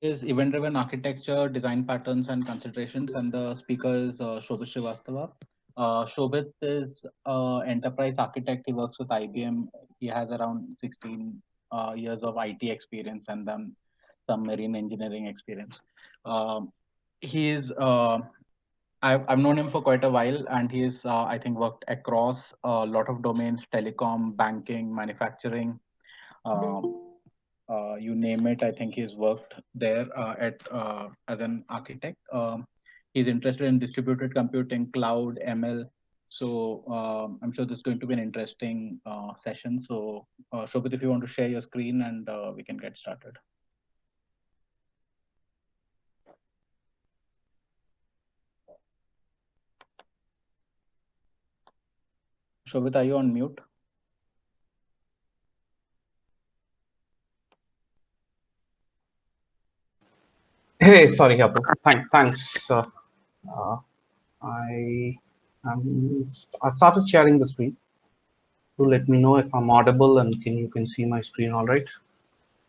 is event-driven architecture, design patterns, and considerations. And the speaker is Shobit Srivastava. Shobit is enterprise architect. He works with IBM. He has around 16 years of IT experience and then some marine engineering experience. Um, he is I've known him for quite a while, and he's I think worked across a lot of domains: telecom, banking, manufacturing. Um, you name it. I think he's worked there at as an architect. He's interested in distributed computing, cloud, ML. So I'm sure this is going to be an interesting session. So Shobit, if you want to share your screen, and we can get started. Shobit, are you on mute? Hey, sorry, Apu. Thanks. Uh, I I started sharing the screen. To let me know if I'm audible and can see my screen all right.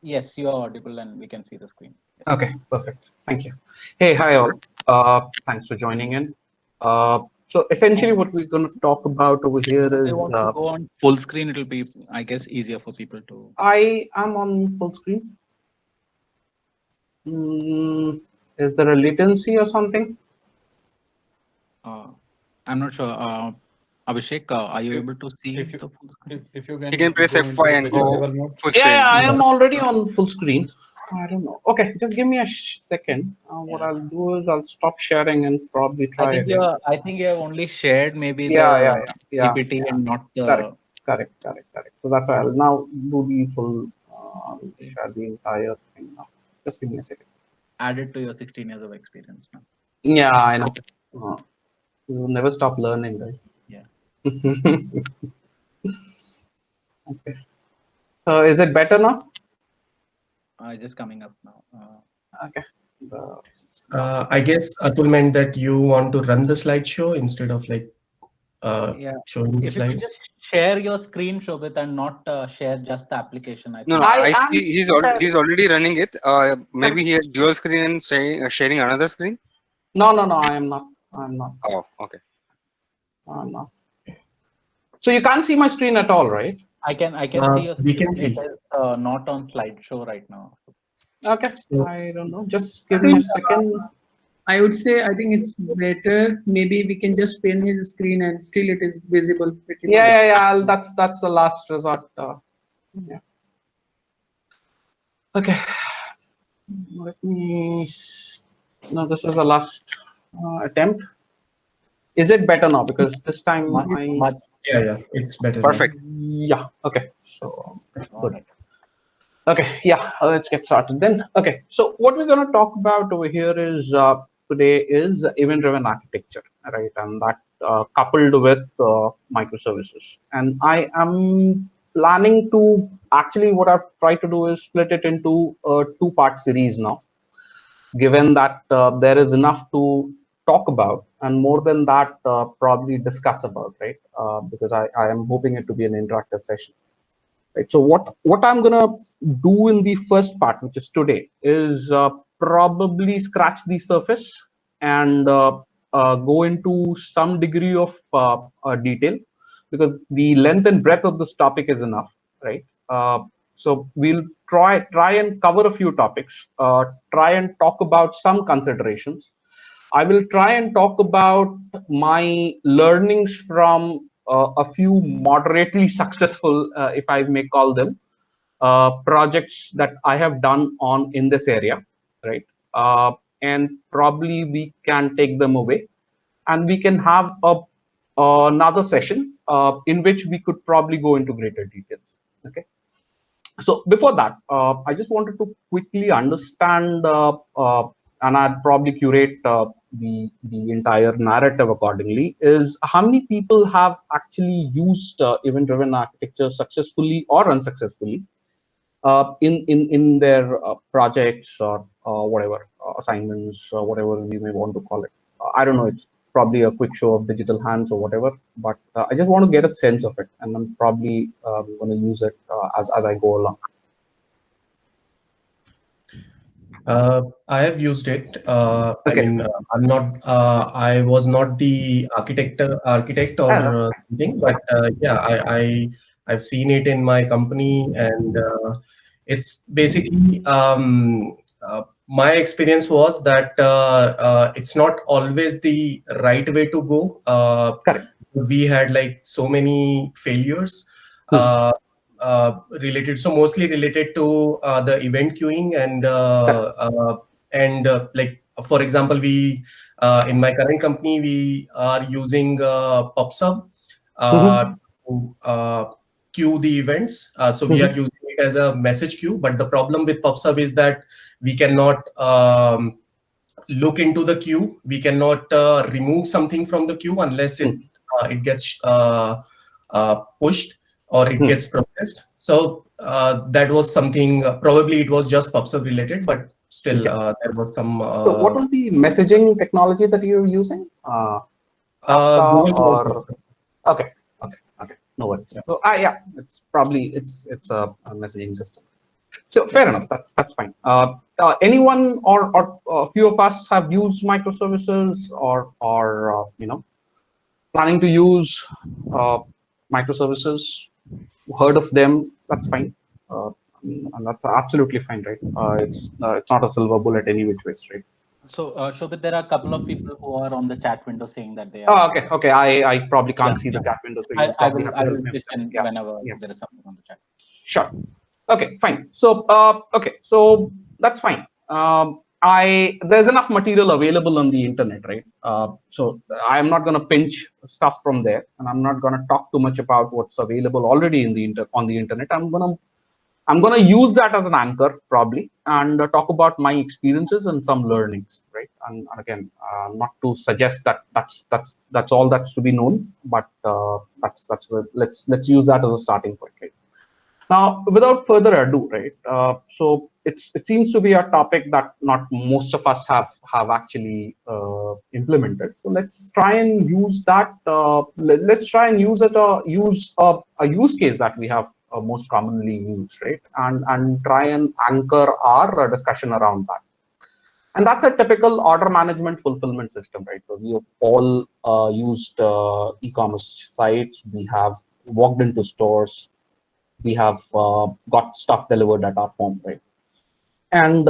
Yes, you are audible, and we can see the screen. Yes. Okay, perfect. Thank you. Hey, hi all. Thanks for joining in. So essentially, And what we're going to talk about over here if is you want to go on full screen, it'll be, I guess, easier for people to. I am on full screen. Is there a latency or something? Uh, I'm not sure. Abhishek, are If you you able to see if you the full screen? if you You can can press go F5 into and go presentable mode. full Yeah, screen. I Yeah. am already on full screen. I don't know. Okay, just give me a second. What Yeah. I'll do is I'll stop sharing and probably try again. I think you have only shared maybe the Yeah, PPT yeah. and not Correct, the. correct. So that's why I'll now do the full, share the entire thing now. Just give me a second. Added to your 16 years of experience now. Yeah, I know. Uh, you never stop learning, right? Yeah. Okay. So is it better now? Just coming up now. Okay. The, I guess Atul meant that you want to run the slideshow instead of like Yeah. showing the If you could slides. just share your screen, Shobit, and not share just the application, I No, think. I I am see he's sharing. already running it. Maybe he has dual screen and sharing another screen. No. I am not. I'm not. Oh, okay. I'm not. So you can't see my screen at all, right? I can see your We can screen. It see. is not on slideshow right now. Okay. So I don't know. Just I give me a think second. I would say I think it's better. Maybe we can just pin his screen and still it is visible pretty much. Yeah. That's the last resort. Yeah. Okay. Let me. No, this is the last attempt. Is it better now? Because this time Much, I. much. yeah, it's better now. Perfect. Yeah. Okay. So All good. right. Okay. Yeah. Let's get started then. Okay. So what we're going to talk about over here is today is event-driven architecture, right? And that coupled with microservices. And I am planning to actually what I've tried to do is split it into a two-part series now, given that there is enough to talk about and more than that probably discuss about, right? Because I am hoping it to be an interactive session. Right. So what I'm gonna do in the first part, which is today, is probably scratch the surface and go into some degree of detail, because the length and breadth of this topic is enough, right? So we'll try and cover a few topics, try and talk about some considerations. I will try and talk about my learnings from a few moderately successful, if I may call them, projects that I have done on in this area, right? And probably we can take them away, and we can have another session in which we could probably go into greater details. Okay. So before that, I just wanted to quickly understand, and I'd probably curate the entire narrative accordingly. Is how many people have actually used event-driven architecture successfully or unsuccessfully in their projects or whatever assignments or whatever we may want to call it. I don't know. It's probably a quick show of digital hands or whatever, but I just want to get a sense of it, and I'm probably going to use it as I go along. I have used it. I Okay. mean, I'm not. I was not the architect or That's fine. something, Yeah. but yeah, I've seen it in my company, and it's basically my experience was that it's not always the right way to go. Correct. We had like so many failures. Hmm. Uh, related, so mostly related to the event queuing Correct. and like for example, we in my current company we are using PubSub uh, Mhm. to queue the events. So we are Mhm. using it as a message queue, but the problem with PubSub is that we cannot look into the queue. We cannot remove something from the queue unless Hmm. it gets pushed or it Hmm. gets processed. So that was something. Probably it was just PubSub related, but still Okay. there was some So what was the messaging technology that you're using? Kafka Google Cloud or PubSub. okay, okay, okay. No worries. Yeah, So yeah, it's probably it's a messaging system. So yeah. fair enough. That's fine. Anyone or a few of us have used microservices or planning to use uh, microservices. Heard of them? That's fine. And that's absolutely fine, right? It's not a silver bullet any which ways, right? So, Shobit, there are a couple of people who are on the chat window saying that they are. Oh, okay, okay. I probably Yeah, can't see the yeah. chat window, so I, you I probably will have I to help will me with pitch that. in Yeah, whenever yeah, there is something on the chat. sure. Okay, fine. So, okay, so that's fine. I there's enough material available on the internet, right? So I'm not gonna pinch stuff from there, and I'm not gonna talk too much about what's available already in the on the internet. I'm gonna use that as an anchor probably, and talk about my experiences and some learnings, right? And again, not to suggest that that's all that's to be known, but that's where, let's use that as a starting point, right? Now, without further ado, right? So it seems to be a topic that not most of us have actually implemented. So let's try and use that. Let's try and use a use case that we have most commonly used, right? And try and anchor our discussion around that. And that's a typical order management fulfillment system, right? So we have all used e-commerce sites. We have walked into stores, we have got stuff delivered at our home, right? And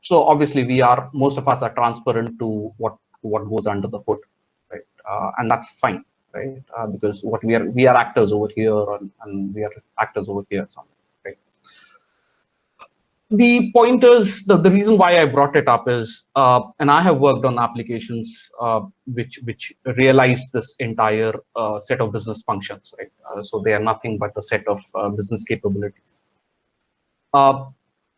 so obviously we are, most of us are transparent to what goes under the hood, right? And that's fine, right? Because what we are actors over here, and we are actors over here, right? The point is, the reason why I brought it up is, and I have worked on applications which realize this entire set of business functions, right? So they are nothing but a set of business capabilities. Uh,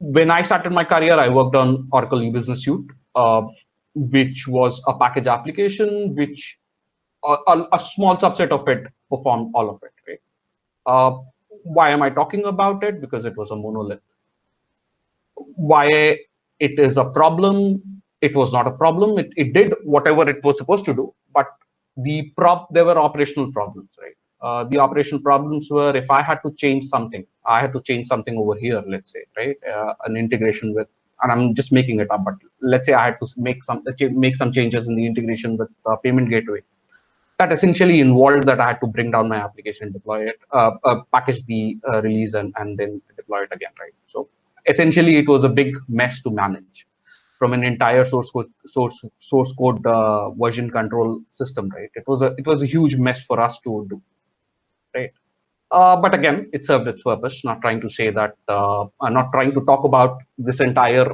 when I started my career, I worked on Oracle E-Business Suite, which was a package application, which a small subset of it performed all of it, right? Why am I talking about it? Because it was a monolith. Why it is a problem? It was not a problem. It did whatever it was supposed to do, but there were operational problems, right? The operational problems were, if I had to change something, I had to change something over here, let's say, right? An integration with, and I'm just making it up, but let's say I had to make some changes in the integration with payment gateway. That essentially involved that I had to bring down my application, deploy it, package the release, and then deploy it again, right? So essentially, it was a big mess to manage from an entire source code version control system, right? It was a huge mess for us to do, right? But again, it served its purpose. Not trying to say that. I'm not trying to talk about this entire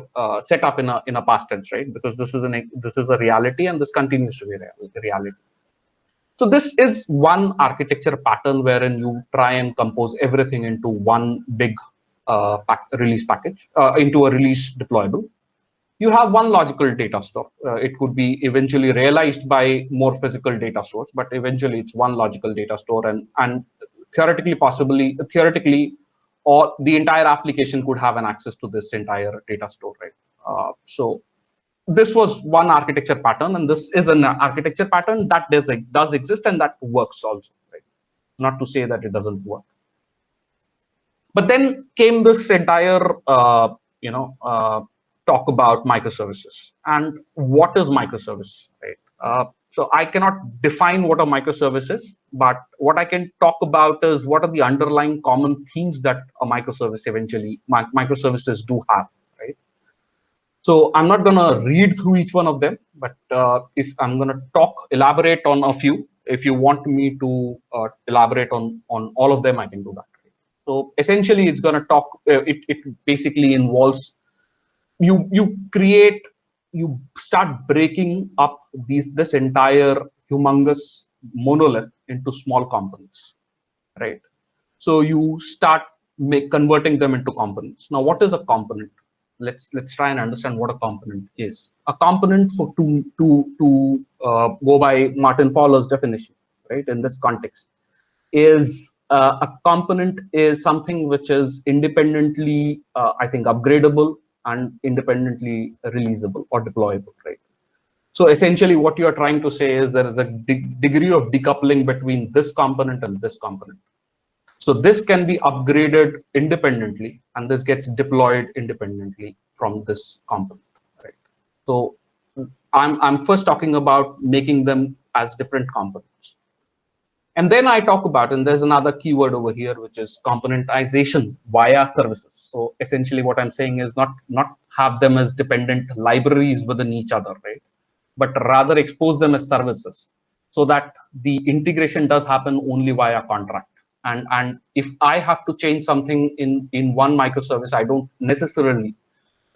setup in a past tense, right? Because this is a reality, and this continues to be a reality. So this is one architecture pattern wherein you try and compose everything into one big release package, into a release deployable. You have one logical data store. It could be eventually realized by more physical data stores, but eventually it's one logical data store, and theoretically, or the entire application could have an access to this entire data store, right? So this was one architecture pattern, and this is an architecture pattern that does exist and that works also, right? Not to say that it doesn't work. But then came this entire talk about microservices and what is microservice, right? So I cannot define what a microservice is, but what I can talk about is what are the underlying common themes that a microservice eventually microservices do have, right? So I'm not going to read through each one of them, but if I'm going to elaborate on a few. If you want me to elaborate on all of them, I can do that. Right? So essentially, it's going to talk. It basically involves you start breaking up this entire humongous monolith into small components, right? So you start converting them into components. Now, what is a component? Let's try and understand what a component is. A component, for to go by Martin Fowler's definition, right? In this context, is a component is something which is independently, I think, upgradable and independently releasable or deployable, right? So essentially, what you are trying to say is there is a degree of decoupling between this component and this component. So this can be upgraded independently, and this gets deployed independently from this component, right? So I'm first talking about making them as different components. And then I talk about, and there's another keyword over here, which is componentization via services. So essentially what I'm saying is not have them as dependent libraries within each other, right? But rather expose them as services so that the integration does happen only via contract. And if I have to change something in one microservice, I don't necessarily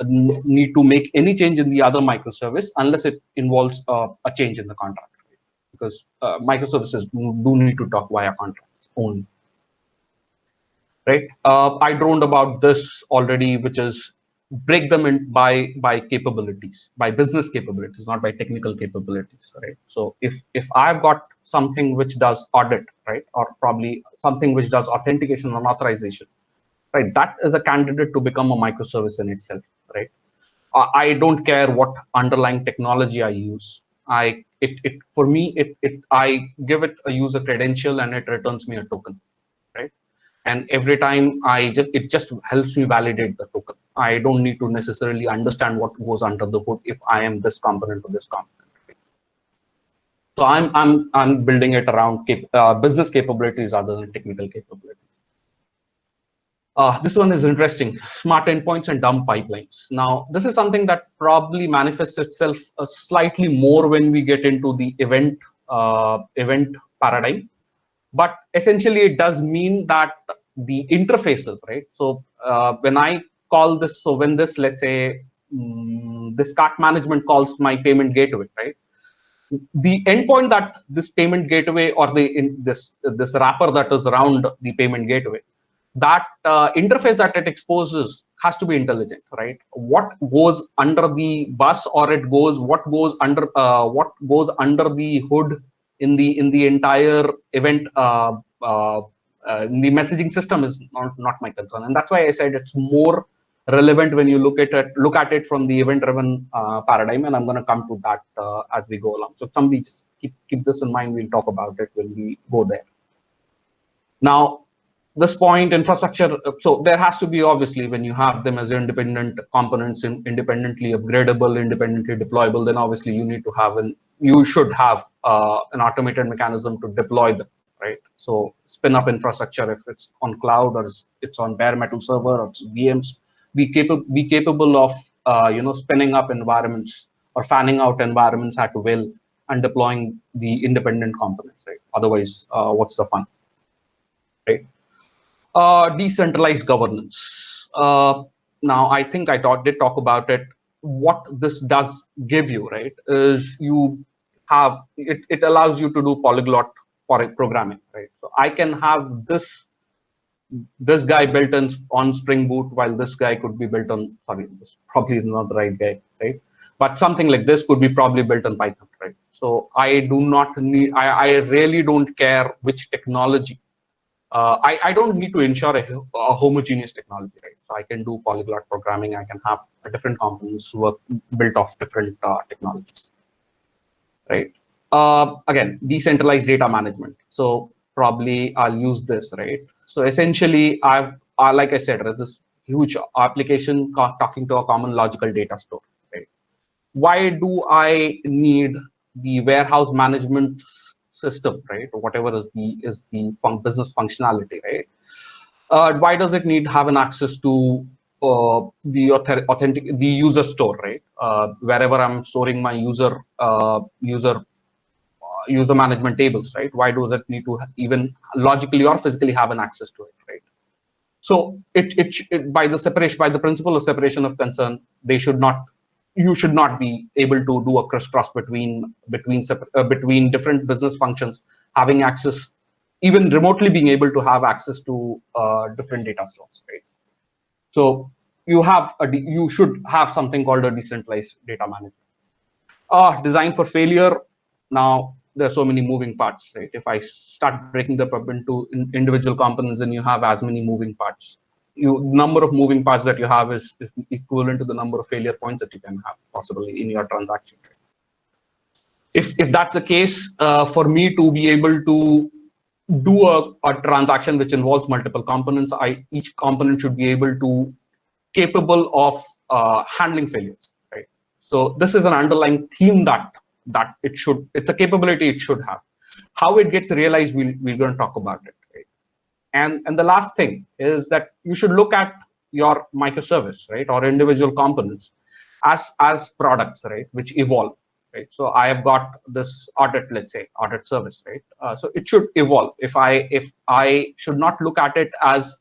need to make any change in the other microservice unless it involves a change in the contract, because microservices do need to talk via contracts only, right? I droned about this already, which is break them in by capabilities, by business capabilities, not by technical capabilities, right? So if I've got something which does audit, right, or probably something which does authentication and authorization, right, that is a candidate to become a microservice in itself, right? I don't care what underlying technology I use. I give it a user credential and it returns me a token, right? And every time it just helps me validate the token. I don't need to necessarily understand what goes under the hood if I am this component to this component. Right? So I'm building it around business capabilities rather than technical capabilities. This one is interesting: smart endpoints and dumb pipelines. Now, this is something that probably manifests itself slightly more when we get into the event paradigm. But essentially, it does mean that the interfaces, right? So when I call this, so when this, let's say, this cart management calls my payment gateway, right? The endpoint that this payment gateway or this wrapper that is around the payment gateway, that interface that it exposes has to be intelligent, right? What goes under the bus, or what goes under the hood in the entire event in the messaging system is not my concern, and that's why I said it's more relevant when you look at it from the event-driven paradigm, and I'm going to come to that as we go along. So if somebody just keep this in mind, we'll talk about it when we go there. Now, this point, infrastructure, so there has to be, obviously, when you have them as independent components, independently upgradable, independently deployable, then obviously you should have an automated mechanism to deploy them, right? So spin up infrastructure, if it's on cloud or it's on bare metal server or it's VMs, be capable of spinning up environments or fanning out environments at will and deploying the independent components, right? Otherwise, what's the fun, right? Decentralized governance. Now, I think I did talk about it. What this does give you, right, is you have it allows you to do polyglot programming, right? So I can have this guy built on Spring Boot, while this guy could be built on, sorry, this probably is not the right guy, right? But something like this could be probably built on Python, right? So I do not need, I really don't care which technology. I don't need to ensure a homogeneous technology, right? So I can do polyglot programming. I can have different components built off different technologies, right? Again, decentralized data management. So probably I'll use this, right? So essentially, like I said, huge application talking to a common logical data store, right? Why do I need the warehouse management system, right? Or whatever is the business functionality, right? Why does it need have an access to the user store, right? Wherever I'm storing my user management tables, right? Why does it need to even logically or physically have an access to it, right? So by the principle of separation of concern, you should not be able to do a crisscross between different business functions having access, even remotely being able to have access to different data stores, right? So you should have something called a decentralized data management. Design for failure. Now there's so many moving parts, right? If I start breaking them up into individual components, then you have as many moving parts. Number of moving parts that you have is equivalent to the number of failure points that you can have possibly in your transaction. If that's the case, for me to be able to do a transaction which involves multiple components, each component should be able to capable of handling failures, right? So this is an underlying theme that it's a capability it should have. How it gets realized, we're going to talk about it, right? And the last thing is that you should look at your microservice, right, or individual components as products, right, which evolve, right? So I have got this audit, let's say audit service, right? So it should evolve. If I should not look at it as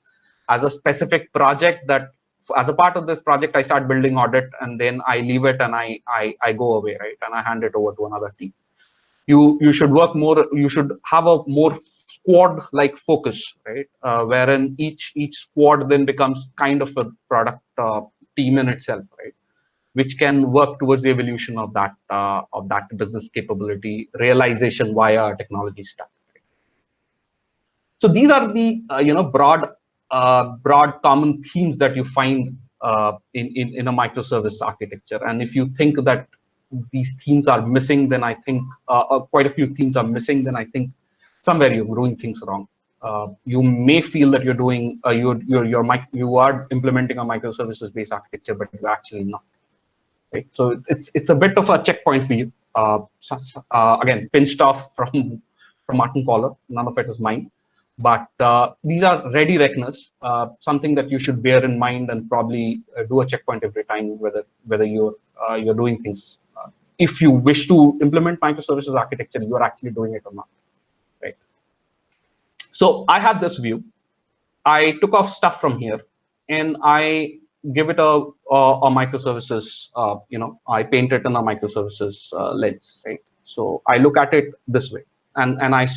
a specific project that as a part of this project I start building audit and then I leave it and I go away, right, and I hand it over to another team. You should work more. You should have a more squad-like focus, right? Wherein each squad then becomes kind of a product team in itself, right? Which can work towards the evolution of that business capability realization via technology stack. Right? So these are the broad common themes that you find in a microservice architecture. And if you think that these themes are missing, then I think quite a few themes are missing. Then I think somewhere you're doing things wrong. You may feel that you're doing you are implementing a microservices-based architecture, but you're actually not. Right? So it's a bit of a checkpoint for you. Again, pinched off from Martin Fowler. None of it is mine. But these are ready reckoners, something that you should bear in mind and probably do a checkpoint every time whether you're doing things. If you wish to implement microservices architecture, you are actually doing it or not, right? So I had this view. I took off stuff from here and I give it a microservices. I paint it in a microservices lens, right? So I look at it this way, and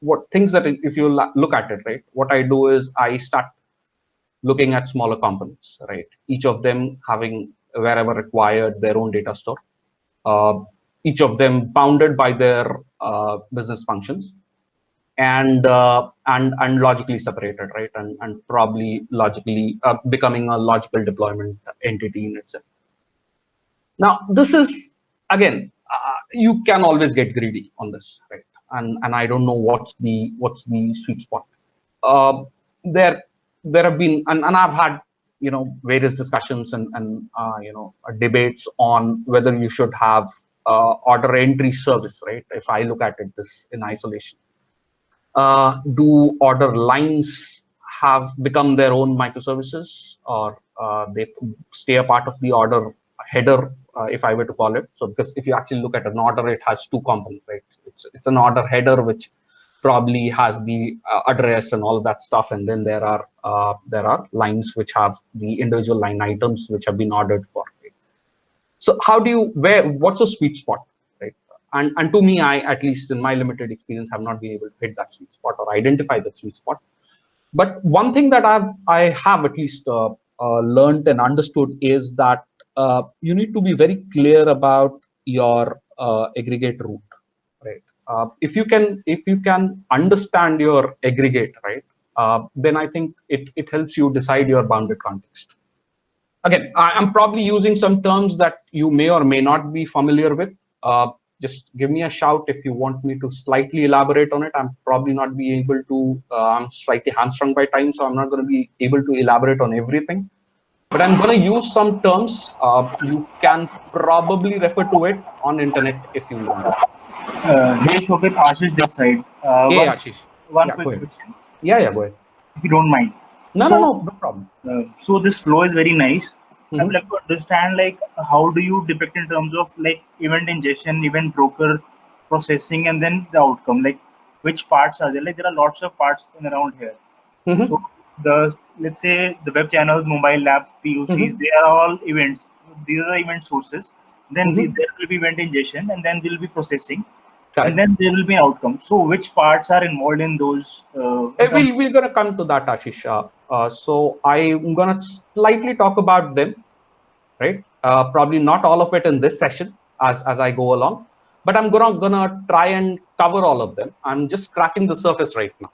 what things that if you look at it, right, what I do is I start looking at smaller components, right? Each of them having wherever required their own data store, each of them bounded by their business functions, and logically separated, right? And probably logically becoming a logical deployment entity in itself. Now, this is again, you can always get greedy on this, right? And I don't know what's the sweet spot. There have been, and I've had various discussions and debates on whether you should have order entry service, right? If I look at it this in isolation, do order lines have become their own microservices, or they stay a part of the order header, if I were to call it? So because if you actually look at an order, it has two components, right? It's an order header which probably has the address and all of that stuff, and then there are lines which have the individual line items which have been ordered for. Right? So what's a sweet spot, right? And to me, I, at least in my limited experience, have not been able to hit that sweet spot or identify that sweet spot. But one thing that I have at least learned and understood is that you need to be very clear about your aggregate route, right? If you can understand your aggregate, right, then I think it helps you decide your bounded context. Again, I'm probably using some terms that you may or may not be familiar with. Just give me a shout if you want me to slightly elaborate on it. I'm probably not be able to. I'm slightly hamstrung by time, so I'm not going to be able to elaborate on everything. but I'm going to use some terms. You can probably refer to it on internet if you want. Hey Shobit, Ashish this side. Hey, Ashish. One Yeah, quick go ahead. question, Yeah, go ahead. if you don't mind. No, So, no problem. so this flow is very nice. I would Mhm. like to understand, like, how do you depict in terms of like event ingestion, event broker processing, and then the outcome? Like, which parts are there? Like, there are lots of parts in around here. So Mhm. the, let's say the web channels, mobile apps, POCs, Mhm. they are all events. These are the event sources. Then Mhm. there will be event ingestion, and then will be processing, and Correct. then there will be outcome. So which parts are involved in those? In terms We're gonna come to that, Ashish. So I'm gonna slightly talk about them, right? Probably not all of it in this session as I go along, but I'm gonna try and cover all of them. I'm just scratching the surface right now.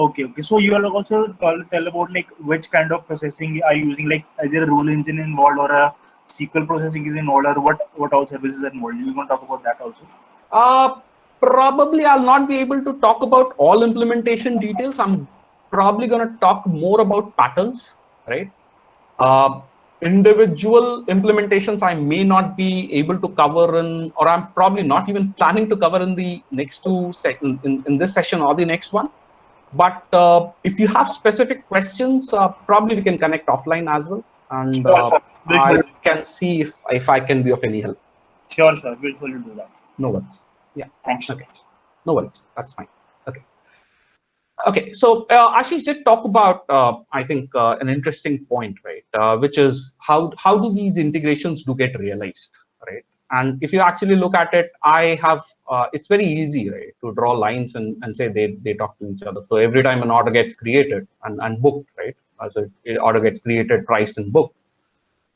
Okay, okay. So you will also tell about like which kind of processing are you using? Like, is there a rule engine involved or a SQL processing is involved, or what all services are involved? You want to talk about that also? Uh, Probably I'll not be able to talk about all implementation details. I'm probably gonna talk more about patterns, right? Uh, Individual implementations I may not be able to cover in, or I'm probably not even planning to cover in the next two in this session or the next one. But if you have specific questions, probably we can connect offline as well, and Sure, sure. We'll I surely, can see if I can be of any help. sure, sure. We'll surely do that. No worries. Yeah. Thanks. Okay. No worries. That's fine. Okay. Okay, so Ashish did talk about, I think, an interesting point, right? Which is how do these integrations do get realized, right? And if you actually look at it, I have it's very easy, right, to draw lines and say they talk to each other. So every time an order gets created and booked, right? So order gets created, priced, and booked,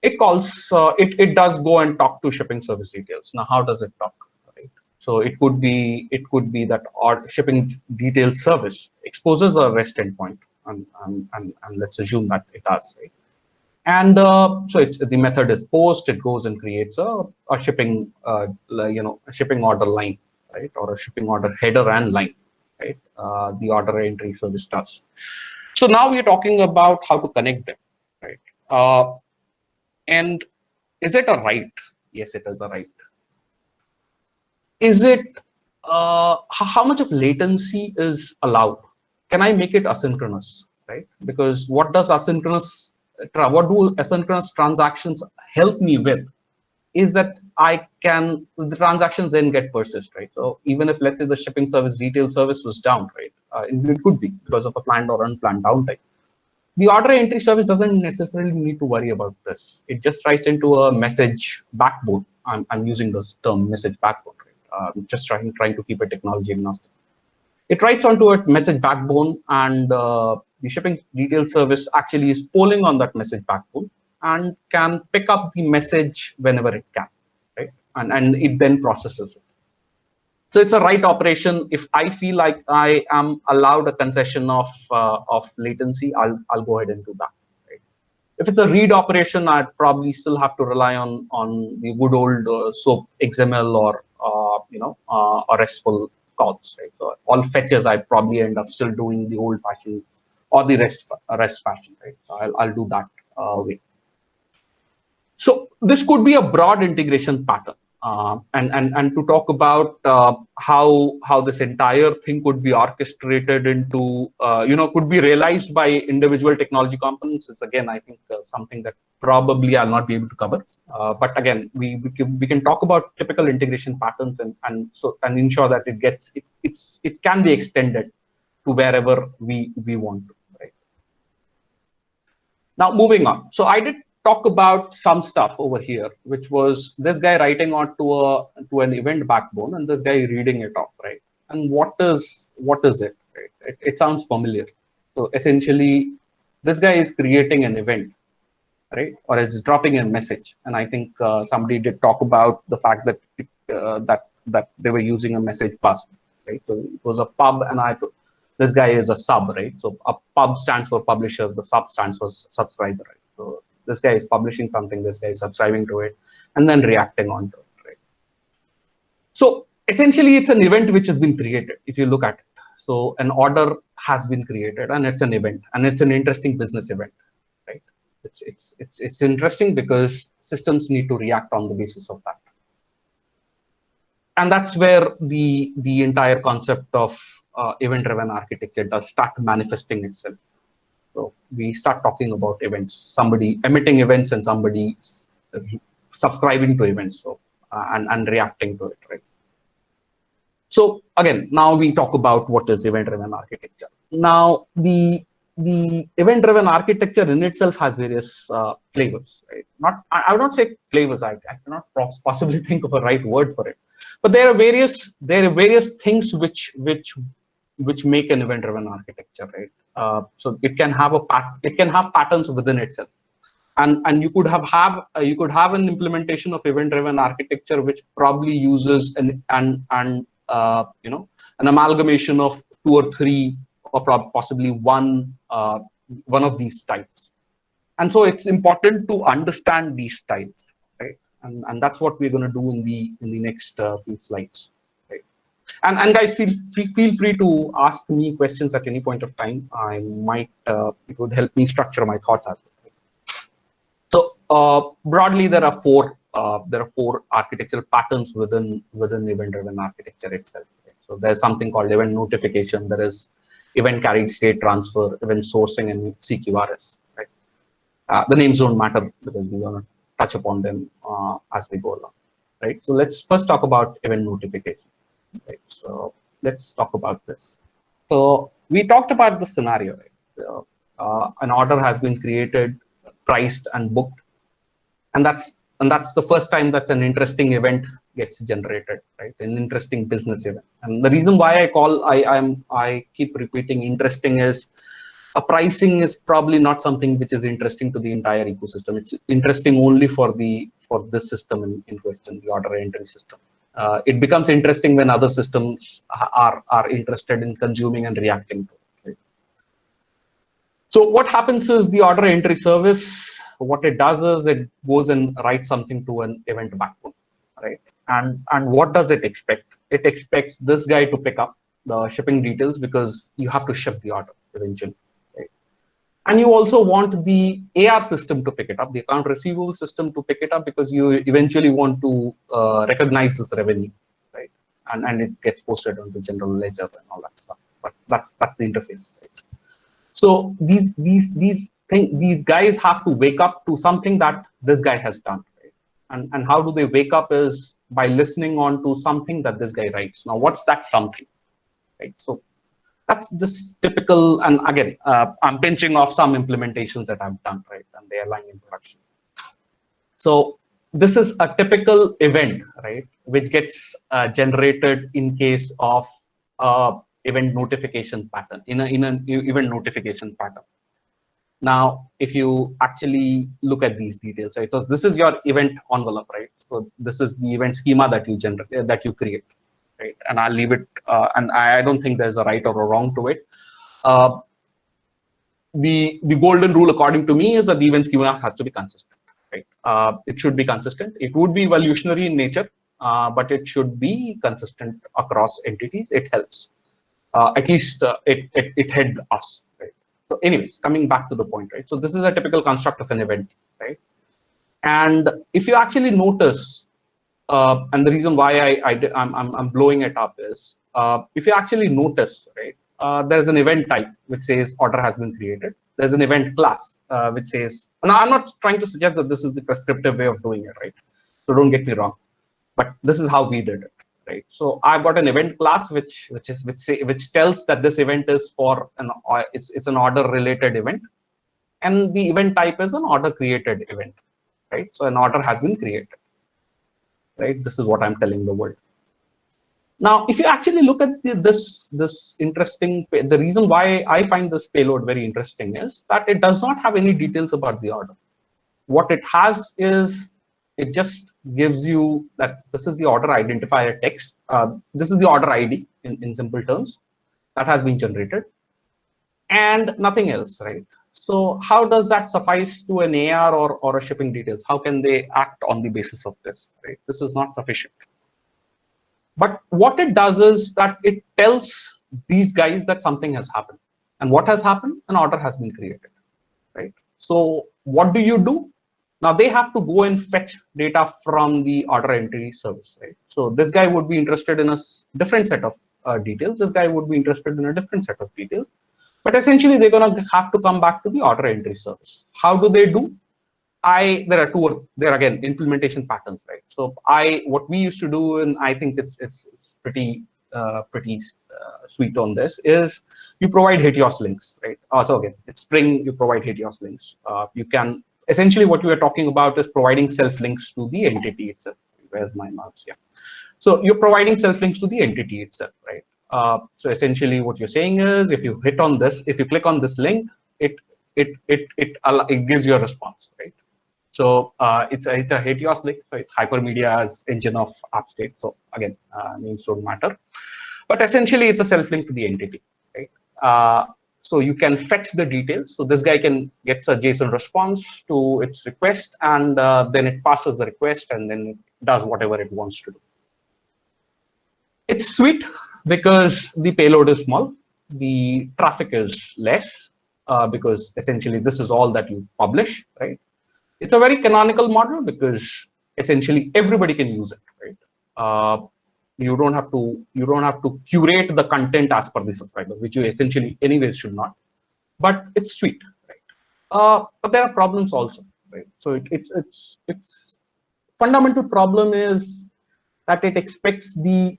it calls it does go and talk to shipping service details. Now, how does it talk, right? So it could be that our shipping details service exposes a REST endpoint, and let's assume that it does, right? And so it's the method is post. It goes and creates a shipping a shipping order line, right, or a shipping order header and line, right? The order entry service does. So now we're talking about how to connect them, right? And is it a right? Yes, it is a right. Is it how much of latency is allowed? Can I make it asynchronous, right? Because what do asynchronous transactions help me with is that the transactions then get persist, right? So even if, let's say, the shipping service detail service was down, right? It could be because of a planned or unplanned downtime. The order entry service doesn't necessarily need to worry about this. It just writes into a message backbone. I'm using this term message backbone, right? Just trying to keep it technology agnostic. It writes onto a message backbone, and the shipping detail service actually is polling on that message backbone and can pick up the message whenever it can, right? And it then processes it. So it's a write operation. If I feel like I am allowed a concession of latency, I'll go ahead and do that. Right? If it's a read operation, I'd probably still have to rely on the good old SOAP XML or or RESTful calls. Right? So all fetches, I probably end up still doing the old fashioned or the REST fashion. Right? So I'll do that way. So this could be a broad integration pattern, and to talk about how this entire thing could be orchestrated into could be realized by individual technology components is, again, I think, something that probably I'll not be able to cover. But again, we can talk about typical integration patterns and ensure that it can be extended to wherever we want to. Right? Now, moving on. So I did talk about some stuff over here, which was this guy writing on to an event backbone and this guy reading it off, right? And what is it? Right? It sounds familiar. So essentially, this guy is creating an event, right? Or is dropping a message. And I think somebody did talk about the fact that that they were using a message bus, right? So it was a pub, and this guy is a sub, right? So a pub stands for publisher, the sub stands for subscriber, right? So this guy is publishing something, this guy is subscribing to it, and then reacting onto it, right? So essentially, it's an event which has been created, if you look at it. So an order has been created, and it's an event, and it's an interesting business event, right? It's interesting because systems need to react on the basis of that. And that's where the entire concept of event-driven architecture does start manifesting itself. So we start talking about events, somebody emitting events and somebody subscribing to events, so and reacting to it, right? So again, now we talk about what is event-driven architecture. Now the event-driven architecture in itself has various flavors, right? I would not say flavors. I cannot possibly think of a right word for it. But there are various things which make an event-driven architecture, right? So it can have patterns within itself, and you could have an implementation of event-driven architecture which probably uses an amalgamation of 2 or 3 or possibly one of these styles. And so it's important to understand these styles, right? And that's what we're going to do in the next few slides, right? And guys, feel free to ask me questions at any point of time. I might it would help me structure my thoughts as well. So broadly, there are four architectural patterns within event-driven architecture itself. Right? So there's something called event notification. There is event carried state transfer, event sourcing, and CQRS. Right? The names don't matter because we're going to touch upon them as we go along. Right? So let's first talk about event notification. Right? So let's talk about this. So we talked about the scenario. Right? An order has been created, priced, and booked, and that's the first time that an interesting event gets generated, right? An interesting business event. And the reason why I keep repeating interesting is a pricing is probably not something which is interesting to the entire ecosystem. It's interesting only for this system in question, the order entry system. It becomes interesting when other systems are interested in consuming and reacting to it. Right? So what happens is the order entry service, what it does is it goes and writes something to an event backbone, right? And what does it expect? It expects this guy to pick up the shipping details because you have to ship the order eventually, right? And you also want the AR system to pick it up, the account receivable system to pick it up because you eventually want to recognize this revenue, right? And it gets posted on the general ledger and all that stuff. But that's the interface, right? So these guys have to wake up to something that this guy has done, right? And how do they wake up is by listening on to something that this guy writes. Now, what's that something, right? So that's this typical, and again, I'm pinching off some implementations that I've done, right? And they are lying in production. So this is a typical event, right? Which gets generated in case of event notification pattern, in an event notification pattern. Now, if you actually look at these details, right? So this is your event envelope, right? So this is the event schema that you generate, that you create, right? And I'll leave it. And I don't think there's a right or a wrong to it. The golden rule, according to me, is that the event schema has to be consistent, right? It should be consistent. It would be evolutionary in nature, but it should be consistent across entities. It helps. At least it helped us, right? So anyways, coming back to the point, right? So this is a typical construct of an event, right? And if you actually notice, and the reason why I'm blowing it up is, if you actually notice, right? There's an event type which says order has been created. There's an event class which says, now I'm not trying to suggest that this is the prescriptive way of doing it, right? So don't get me wrong, but this is how we did it. Right, so I've got an event class which tells that this event is for it's an order related event, and the event type is an order created event, right? So an order has been created, right? This is what I'm telling the world. Now, if you actually look at this interesting, the reason why I find this payload very interesting is that it does not have any details about the order. What it has is, it just gives you that this is the order identifier text. This is the order ID in simple terms that has been generated, and nothing else, right? So how does that suffice to an AR or a shipping details? How can they act on the basis of this, right? This is not sufficient. But what it does is that it tells these guys that something has happened. And what has happened? An order has been created, right? So what do? Now they have to go and fetch data from the order entry service, right? So this guy would be interested in a different set of details. This guy would be interested in a different set of details. But essentially, they're going to have to come back to the order entry service. How do they do? There are again implementation patterns, right? So what we used to do, and I think it's pretty sweet on this, is you provide HETIOS links, right? So again, it's Spring, you provide HETIOS links. You can essentially what we are talking about is providing self links to the entity itself. Where's my mouse? Yeah. So you're providing self links to the entity itself, right? So essentially, what you're saying is, if you hit on this, if you click on this link, it gives you a response, right? So it's a HETIOS link, so it's Hypermedia's engine of app state. So again, names don't matter, but essentially it's a self link to the entity, right? So you can fetch the details. So this guy gets a JSON response to its request, and then it passes the request, and then it does whatever it wants to do. It's sweet because the payload is small, the traffic is less, because essentially this is all that you publish, right? It's a very canonical model because essentially everybody can use it, right? You don't have to curate the content as per the subscriber, which you essentially anyways should not. But it's sweet, right? But there are problems also, right? So it's fundamental problem is that it expects the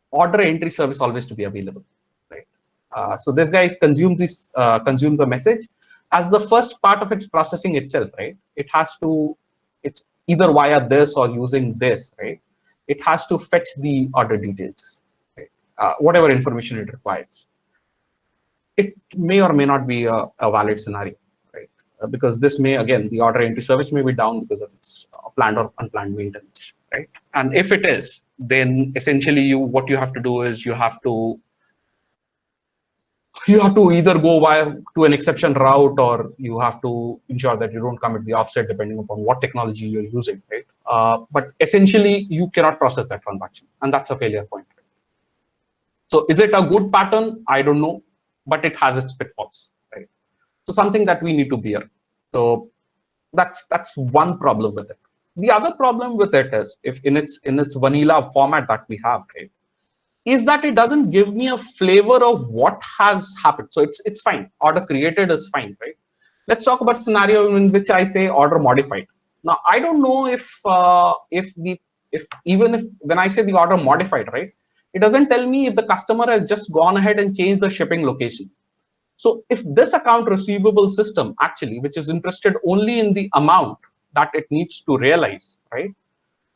order entry service always to be available, right? So this guy consumes the message as the first part of its processing itself, right? It's either via this or using this, right? It has to fetch the order details, right? Whatever information it requires. It may or may not be a valid scenario, right? Because this may, again, the order entry service may be down because of its planned or unplanned maintenance, right? And if it is, then essentially what you have to do is you have to either go to an exception route, or you have to ensure that you don't commit the offset depending upon what technology you're using, right? But essentially, you cannot process that transaction, and that's a failure point. Right? So is it a good pattern? I don't know, but it has its pitfalls, right? So something that we need to bear. So that's one problem with it. The other problem with it is, if in its vanilla format that we have, right, is that it doesn't give me a flavor of what has happened. So it's fine. Order created is fine, right? Let's talk about scenario in which I say order modified. Now I don't know if when I say the order modified, right, it doesn't tell me if the customer has just gone ahead and changed the shipping location. So if this account receivable system actually, which is interested only in the amount that it needs to realize, right,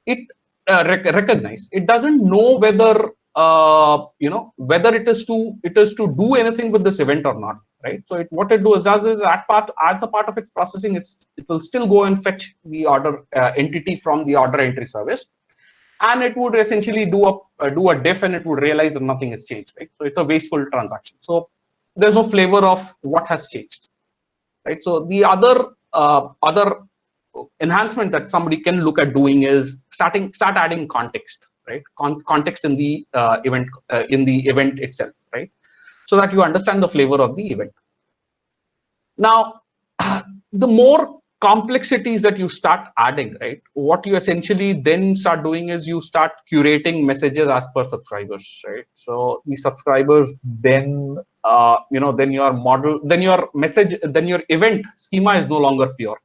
it recognize, it doesn't know whether whether it is to do anything with this event or not, right? So what it does is as a part of its processing, it will still go and fetch the order entity from the order entry service, and it would essentially do a diff, and it would realize that nothing has changed, right? So it's a wasteful transaction. So there's no flavor of what has changed, right? So the other enhancement that somebody can look at doing is start adding context, right? Context in the event itself, right? So that you understand the flavor of the event. Now, the more complexities that you start adding, right, what you essentially then start doing is you start curating messages as per subscribers, right? So the subscribers then then your model, then your message, then your event schema is no longer pure,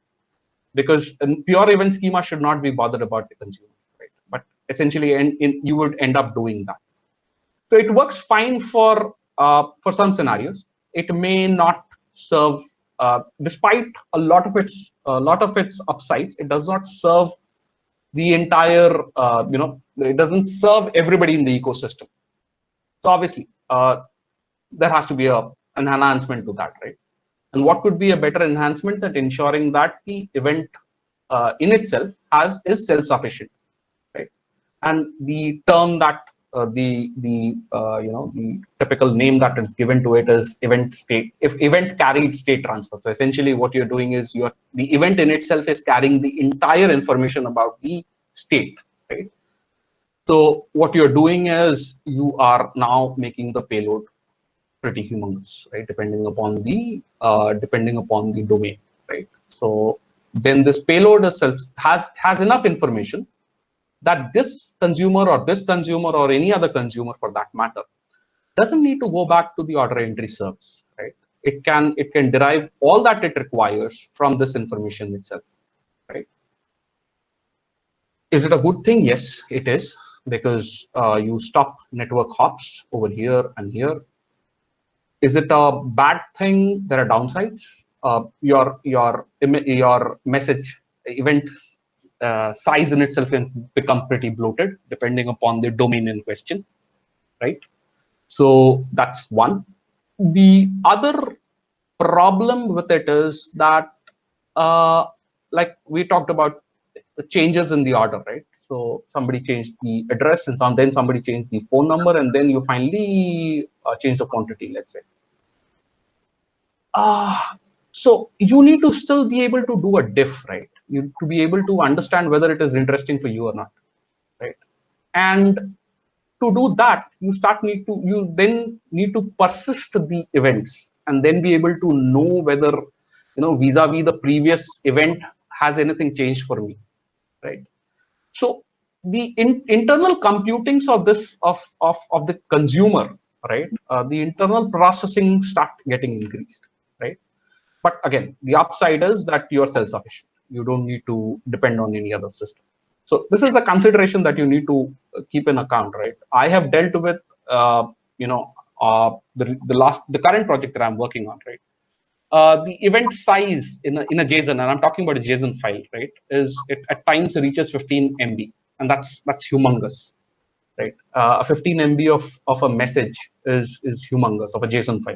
because a pure event schema should not be bothered about the consumer, right? But essentially, you would end up doing that. So it works fine for some scenarios. It may not serve, despite a lot of its upsides. It does not serve the entire, it doesn't serve everybody in the ecosystem. So obviously, there has to be an enhancement to that, right? And what could be a better enhancement than ensuring that the event in itself is self-sufficient, right? And the term that the typical name that is given to it is event state. If event carried state transfer, so essentially what you're doing is the event in itself is carrying the entire information about the state, right? So what you're doing is you are now making the payload pretty humongous, right? Depending upon the domain, right? So then this payload itself has enough information that this consumer or any other consumer for that matter doesn't need to go back to the order entry service, right? It can derive all that it requires from this information itself, right? Is it a good thing? Yes, it is, because you stop network hops over here and here. Is it a bad thing? There are downsides. Your message event size in itself can become pretty bloated depending upon the domain in question, right? So that's one. The other problem with it is that, like we talked about, the changes in the order, right? So somebody changed the address, and then somebody changed the phone number, and then you finally change the quantity, let's say. So you need to still be able to do a diff, right? You to be able to understand whether it is interesting for you or not, right? And to do that, you then need to persist the events and then be able to know whether, vis-a-vis the previous event, has anything changed for me, right? So the internal computings of this of the consumer, right? The internal processing start getting increased, right? But again, the upside is that you are self-sufficient. You don't need to depend on any other system. So this is a consideration that you need to keep in account, right? I have dealt with, the current project that I'm working on, right? The event size in a JSON, and I'm talking about a JSON file, right? It at times reaches 15 MB, and that's humongous, right? A 15 MB of a message is humongous, of a JSON file.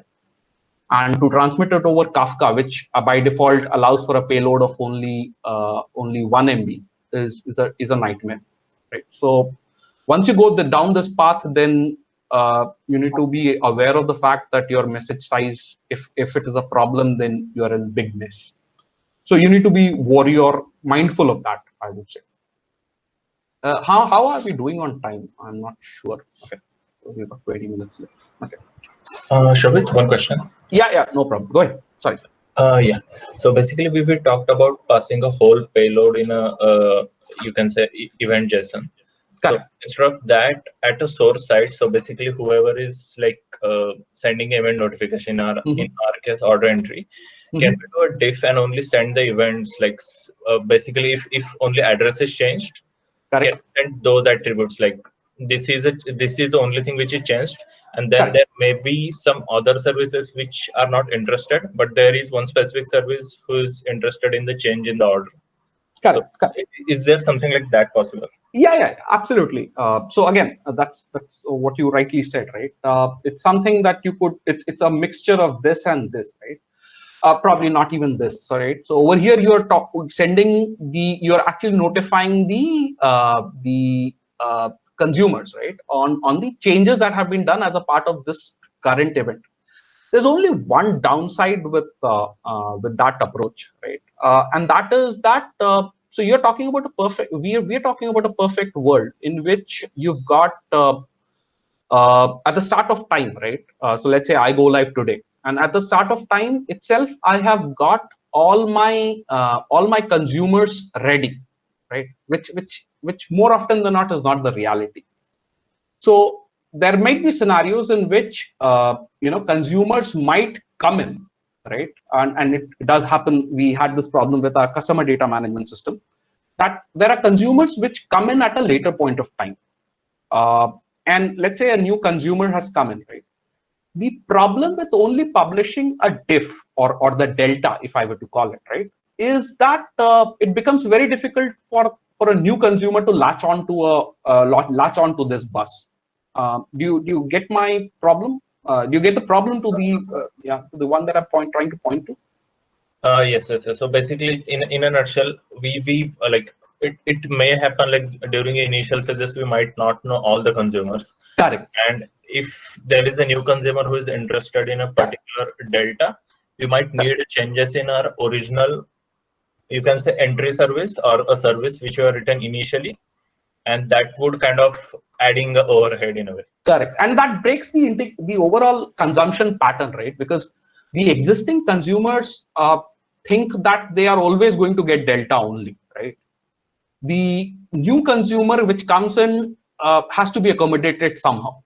And to transmit it over Kafka, which by default allows for a payload of only 1 MB, is a nightmare, right? So once you go down this path, then you need to be aware of the fact that your message size, if it is a problem, then you are in big mess. So you need to be mindful of that, I would say. How are we doing on time? I'm not sure. Okay, so we've got 20 minutes left. Okay. Shobit, one question. Yeah, no problem. Go ahead. Sorry. Yeah. So basically, we talked about passing a whole payload in a you can say event JSON. So instead of that, at a source side, so basically whoever is like sending event notification, in our case order entry, can we do a diff and only send the events, like basically if only address is changed, can send those attributes, like this is the only thing which is changed, and then there may be some other services which are not interested, but there is one specific service who is interested in the change in the order. So is there something like that possible? Yeah, absolutely. So again, that's what you rightly said, right? It's something that you could. It's a mixture of this and this, right? Probably not even this, right? So over here, you're you're actually notifying the consumers, right, on the changes that have been done as a part of this current event. There's only one downside with that approach, right? And that is that. So you're talking about a perfect. We're talking about a perfect world in which you've got at the start of time, right? So let's say I go live today, and at the start of time itself, I have got all my consumers ready, right? Which more often than not is not the reality. So there might be scenarios in which consumers might come in, right? And it does happen. We had this problem with our customer data management system, that there are consumers which come in at a later point of time. And let's say a new consumer has come in, right? The problem with only publishing a diff or the delta, if I were to call it, right, is that it becomes very difficult for a new consumer to latch onto this bus. Do you get my problem? Do you get the problem to the one that I'm trying to point to? Yes. So basically, in a nutshell, we like it may happen like during the initial phases, we might not know all the consumers. Correct. And if there is a new consumer who is interested in a particular delta, we might need changes in our original, you can say, entry service or a service which were written initially, and that would kind of adding the overhead in a way. Correct. And that breaks the overall consumption pattern, right? Because the existing consumers, think that they are always going to get delta only, right? The new consumer which comes in has to be accommodated somehow,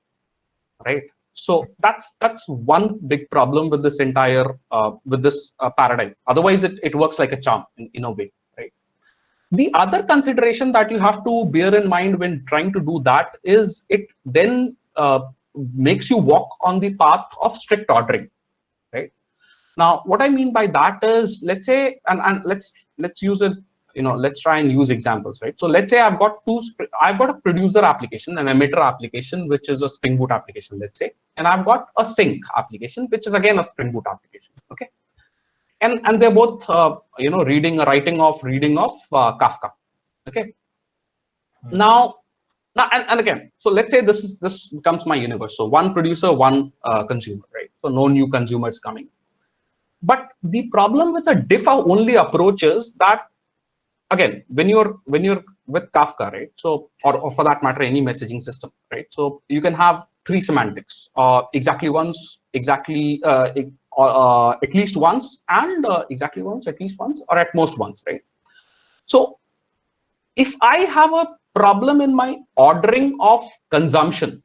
right? So that's one big problem with this entire paradigm. Otherwise, it works like a charm in a way, right? The other consideration that you have to bear in mind when trying to do that is it then makes you walk on the path of strict ordering, right? Now, what I mean by that is, let's say, and let's use it, let's try and use examples, right? So let's say I've got a producer application, an emitter application, which is a Spring Boot application, let's say, and I've got a sync application, which is again a Spring Boot application, okay? And they're both, reading of Kafka, okay? Now, and again, so let's say this becomes my universe. So one producer, one consumer, right? So no new consumers coming. But the problem with a diff-only approach is that, again, when you're with Kafka, right? So, or for that matter, any messaging system, right? So you can have three semantics: exactly once, exactly at least once, and exactly once, at least once, or at most once, right? So if I have a problem in my ordering of consumption,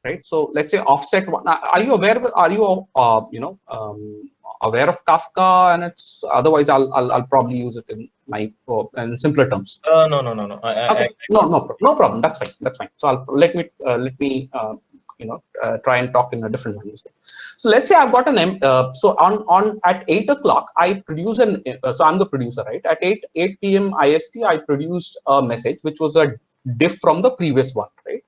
right? So let's say offset one. Are you aware? Are you aware of Kafka? And it's otherwise I'll probably use it in my in simpler terms. No. Okay. No problem. That's fine. That's fine. So let me try and talk in a different language. So let's say I've got an so on at 8 o'clock I produce so I'm the producer, right? At 8 p.m. IST I produced a message which was a diff from the previous one, right?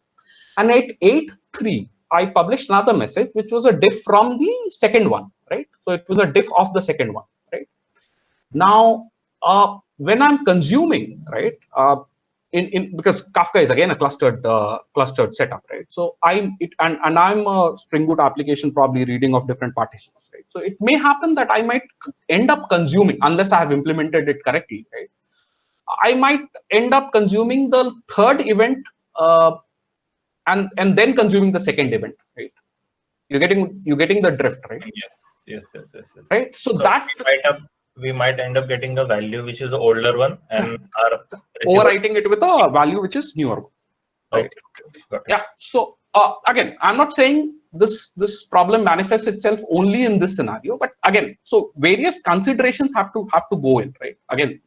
And at 8:03 I published another message which was a diff from the second one, right? So it was a diff of the second one, right? Now when I'm consuming, right? Because Kafka is again a clustered setup, right? So I'm a Spring Boot application probably reading of different partitions, right? So it may happen that I might end up consuming, unless I have implemented it correctly, right? I might end up consuming the third event and then consuming the second event, right? You're getting the drift, right? Yes. Right. So that we might end up getting a value which is the older one and our overwriting it with a value which is newer, right? Okay. Got it. Yeah. So again, I'm not saying this problem manifests itself only in this scenario, but again, so various considerations have to go in, right? Again,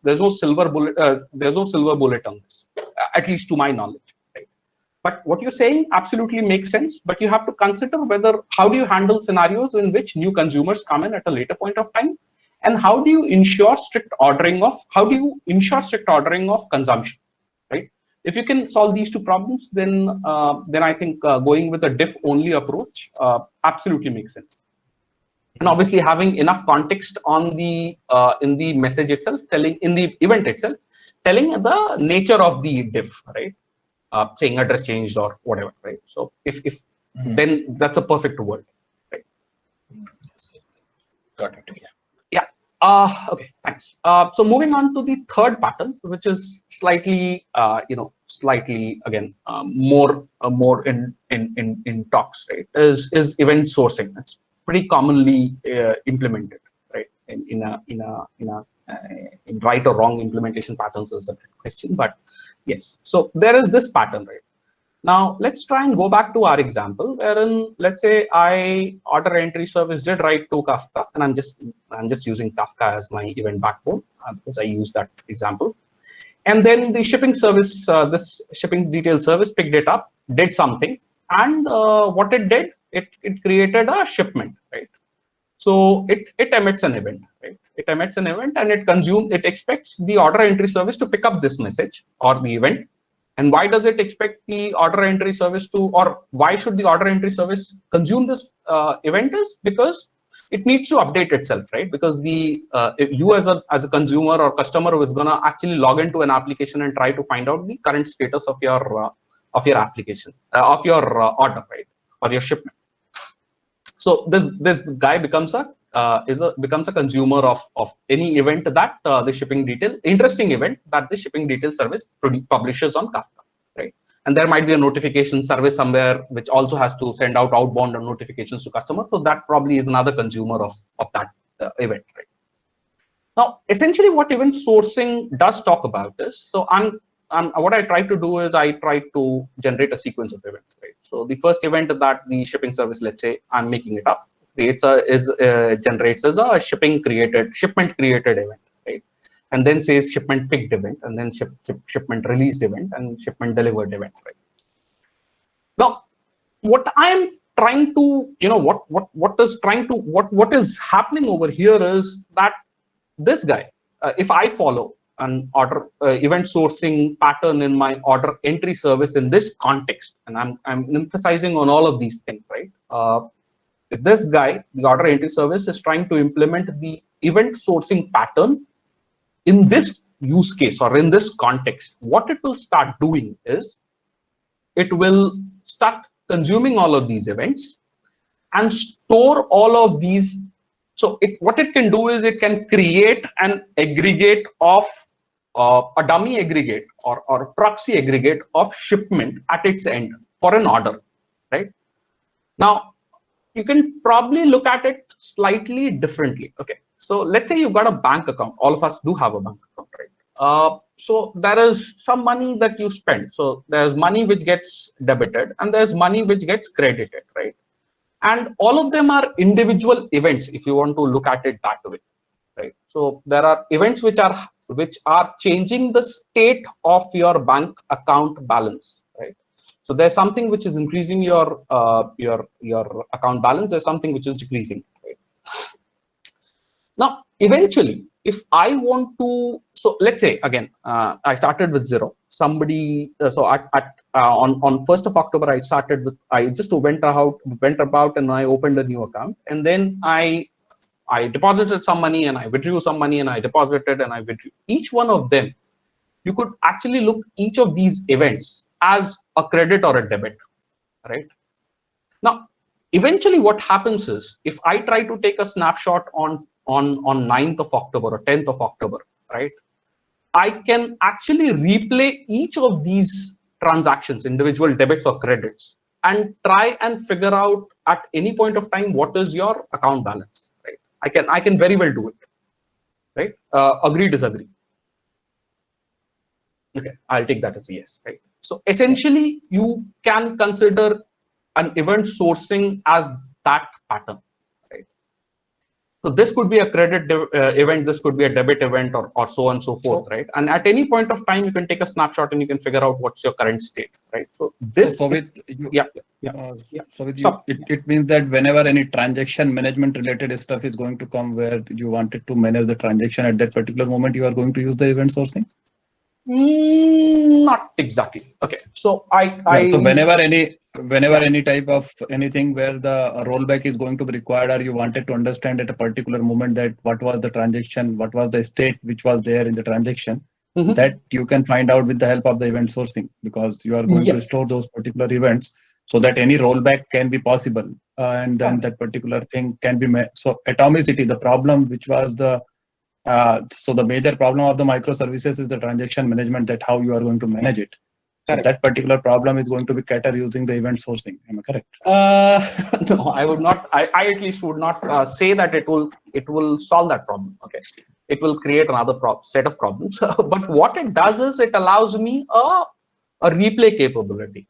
there's no silver bullet. There's no silver bullet on this, at least to my knowledge, right? But what you're saying absolutely makes sense. But you have to consider how do you handle scenarios in which new consumers come in at a later point of time, and how do you ensure strict ordering of consumption, right? If you can solve these two problems, then I think going with a diff-only approach absolutely makes sense. And obviously, having enough context on the in the message itself, in the event itself, telling the nature of the diff, right? Saying address changed or whatever, right? So if then that's a perfect word, right? Got it. Yeah. Okay, thanks. So moving on to the third pattern, which is slightly, again, more in talks, right? Is event sourcing. It's pretty commonly implemented, right? In right or wrong implementation patterns is a question, but yes. So there is this pattern, right? Now let's try and go back to our example, wherein let's say I order entry service did write to Kafka, and I'm just using Kafka as my event backbone because I use that example. And then the shipping service, this shipping detail service picked it up, did something, and what it did, it created a shipment, right? So it emits an event, right? It emits an event and it expects the order entry service to pick up this message or the event. And why does it expect the order entry service to, or why should the order entry service consume this event? Is because it needs to update itself, right? Because if you as a consumer or customer who is gonna actually log into an application and try to find out the current status of your application, of your order, right, or your shipment. So this guy becomes a consumer of any event that the shipping detail, interesting event that the shipping detail service publishes on Kafka, right? And there might be a notification service somewhere which also has to send out outbound notifications to customers. So that probably is another consumer of that event, right? Now, essentially what event sourcing does talk about is, so what I try to do is I try to generate a sequence of events, right? So the first event that the shipping service, let's say I'm making it up, generates as a shipment created event, right? And then says shipment picked event, and then shipment released event, and shipment delivered event, right? Now, what I'm trying to, what is happening over here is that this guy, if I follow an order event sourcing pattern in my order entry service in this context, and I'm emphasizing on all of these things, right? If this guy, the order entry service, is trying to implement the event sourcing pattern in this use case or in this context, what it will start doing is it will start consuming all of these events and store all of these. So what it can do is it can create an aggregate of a dummy aggregate or proxy aggregate of shipment at its end for an order, right? Now, you can probably look at it slightly differently. Okay, so let's say you've got a bank account. All of us do have a bank account, right? So there is some money that you spend. So there's money which gets debited and there's money which gets credited, right? And all of them are individual events if you want to look at it that way, right? So there are events which are changing the state of your bank account balance, right? So there's something which is increasing your account balance. There's something which is decreasing, right? Now, eventually, if I want to, so let's say again, I started with 0. Somebody, so on 1st of October, I just went about and I opened a new account, and then I deposited some money and I withdrew some money and I deposited and I withdrew. Each one of them, you could actually look each of these events as a credit or a debit, right? Now, eventually what happens is if I try to take a snapshot on 9th of October or 10th of October, right? I can actually replay each of these transactions, individual debits or credits, and try and figure out at any point of time what is your account balance, right? I can very well do it, right? Agree, disagree. Okay, I'll take that as a yes, right? So essentially, you can consider an event sourcing as that pattern, right? So this could be a credit event, this could be a debit event, or so on and so forth, right? And at any point of time, you can take a snapshot and you can figure out what's your current state, right? So this, so with you, so with you, it means that whenever any transaction management related stuff is going to come where you wanted to manage the transaction at that particular moment, you are going to use the event sourcing? Not exactly. Okay, so so whenever any type of anything where the rollback is going to be required, or you wanted to understand at a particular moment that what was the transaction, what was the state which was there in the transaction, that you can find out with the help of the event sourcing, because you are going to store those particular events so that any rollback can be possible, and then that particular thing can be met. So atomicity, the problem which was the so the major problem of the microservices is the transaction management, that how you are going to manage it. So that particular problem is going to be catered using the event sourcing. Am I correct? No, I would not. I at least would not say that it will solve that problem. Okay, it will create another set of problems. But what it does is it allows me a replay capability.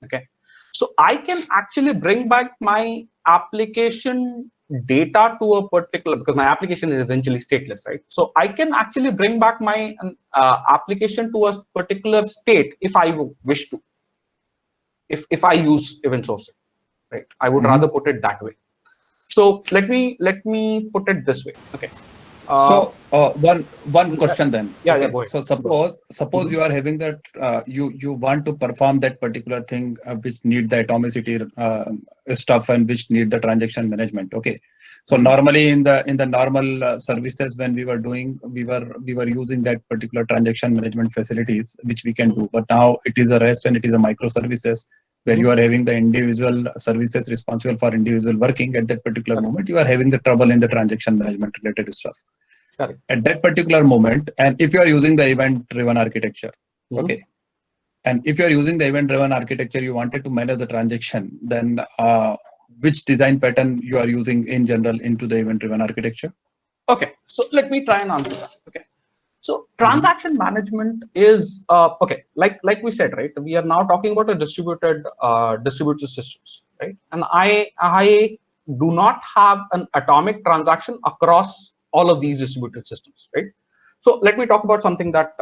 Okay, so I can actually bring back my application data to a particular, because my application is eventually stateless, right? So I can actually bring back my application to a particular state if I wish to, if I use event sourcing, right? I would rather put it that way. So let me put it this way. Okay. So one question then. Yeah, go ahead. So suppose you are having that you want to perform that particular thing which need the atomicity stuff and which need the transaction management. Okay. So normally in the normal services when we were doing, we were using that particular transaction management facilities which we can do. But now it is a REST and it is a microservices where you are having the individual services responsible for individual working at that particular moment. You are having the trouble in the transaction management related stuff. At that particular moment, and if you are using the event-driven architecture, okay, and if you are using the event-driven architecture, you wanted to manage the transaction, then which design pattern you are using in general into the event-driven architecture? Okay, so let me try and answer that. Okay, so transaction management is okay, like we said, right? We are now talking about a distributed systems, right? And I do not have an atomic transaction across all of these distributed systems, right? So let me talk about something that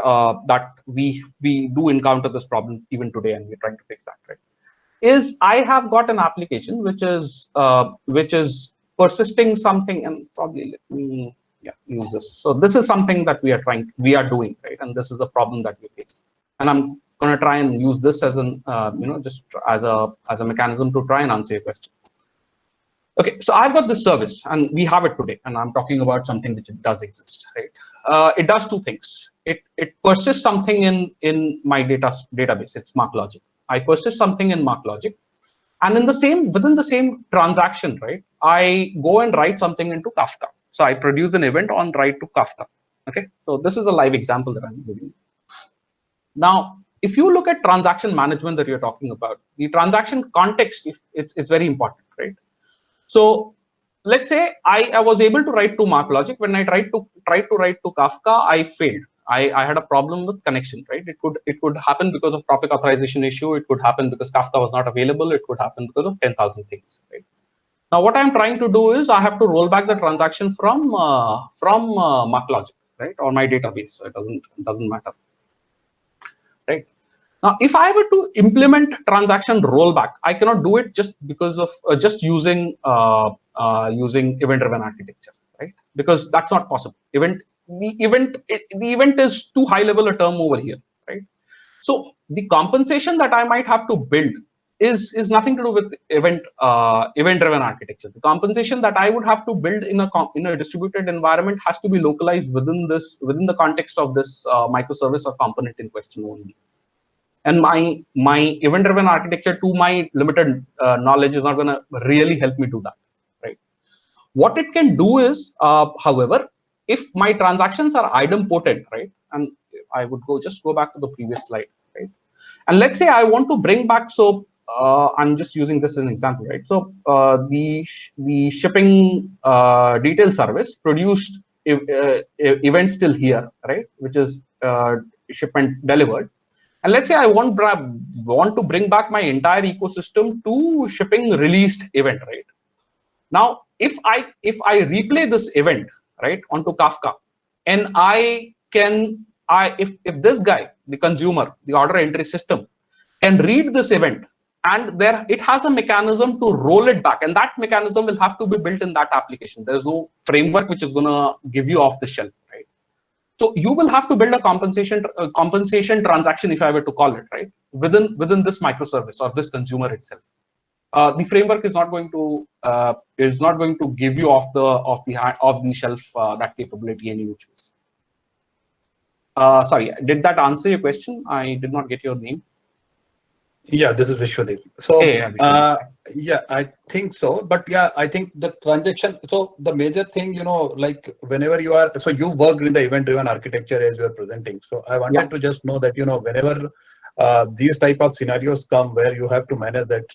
that we do encounter this problem even today, and we're trying to fix that, right? Is I have got an application which is persisting something, and probably let me use this. So this is something that we are doing, right? And this is the problem that we face. And I'm going to try and use this as an just as a mechanism to try and answer your question. Okay, so I've got this service, and we have it today, and I'm talking about something which it does exist, right? It does two things. It persists something in my database. It's mark logic. I persist something in mark logic, and within the same transaction, right? I go and write something into Kafka. So I produce an event on write to Kafka. Okay, so this is a live example that I'm giving. Now, if you look at transaction management that you're talking about, the transaction context it's very important, right? So let's say I was able to write to mark logic. When I tried to write to Kafka, I failed. I had a problem with connection, right? It could happen because of topic authorization issue. It could happen because Kafka was not available. It could happen because of 10,000 things, right? Now what I'm trying to do is I have to roll back the transaction from mark logic, right, or my database. So it doesn't matter, right? Now, if I were to implement transaction rollback, I cannot do it just because of just using event-driven architecture, right? Because that's not possible. The event is too high level a term over here, right? So the compensation that I might have to build is nothing to do with event-driven architecture. The compensation that I would have to build in a distributed environment has to be localized within the context of this microservice or component in question only. And my event-driven architecture, to my limited knowledge, is not going to really help me do that, right? What it can do is, however, if my transactions are idempotent, right, and I would just go back to the previous slide, right? And let's say I want to bring back, so I'm just using this as an example, right? So the shipping detail service produced events till here, right, which is shipment delivered. And let's say I want to bring back my entire ecosystem to shipping released event, right? Now, if I replay this event, right, onto Kafka, and if this guy, the consumer, the order entry system, can read this event, and it has a mechanism to roll it back, and that mechanism will have to be built in that application. There's no framework which is going to give you off the shelf, right? So you will have to build a compensation transaction, if I were to call it, right, within this microservice or this consumer itself. The framework is not going to give you off the shelf that capability any which ways. Sorry, did that answer your question? I did not get your name. Yeah, this is Vishwadev. So yeah, I think so. But yeah, I think the transaction. So the major thing, like whenever you are, so you worked in the event-driven architecture as you are presenting. So I wanted to just know that whenever these type of scenarios come where you have to manage that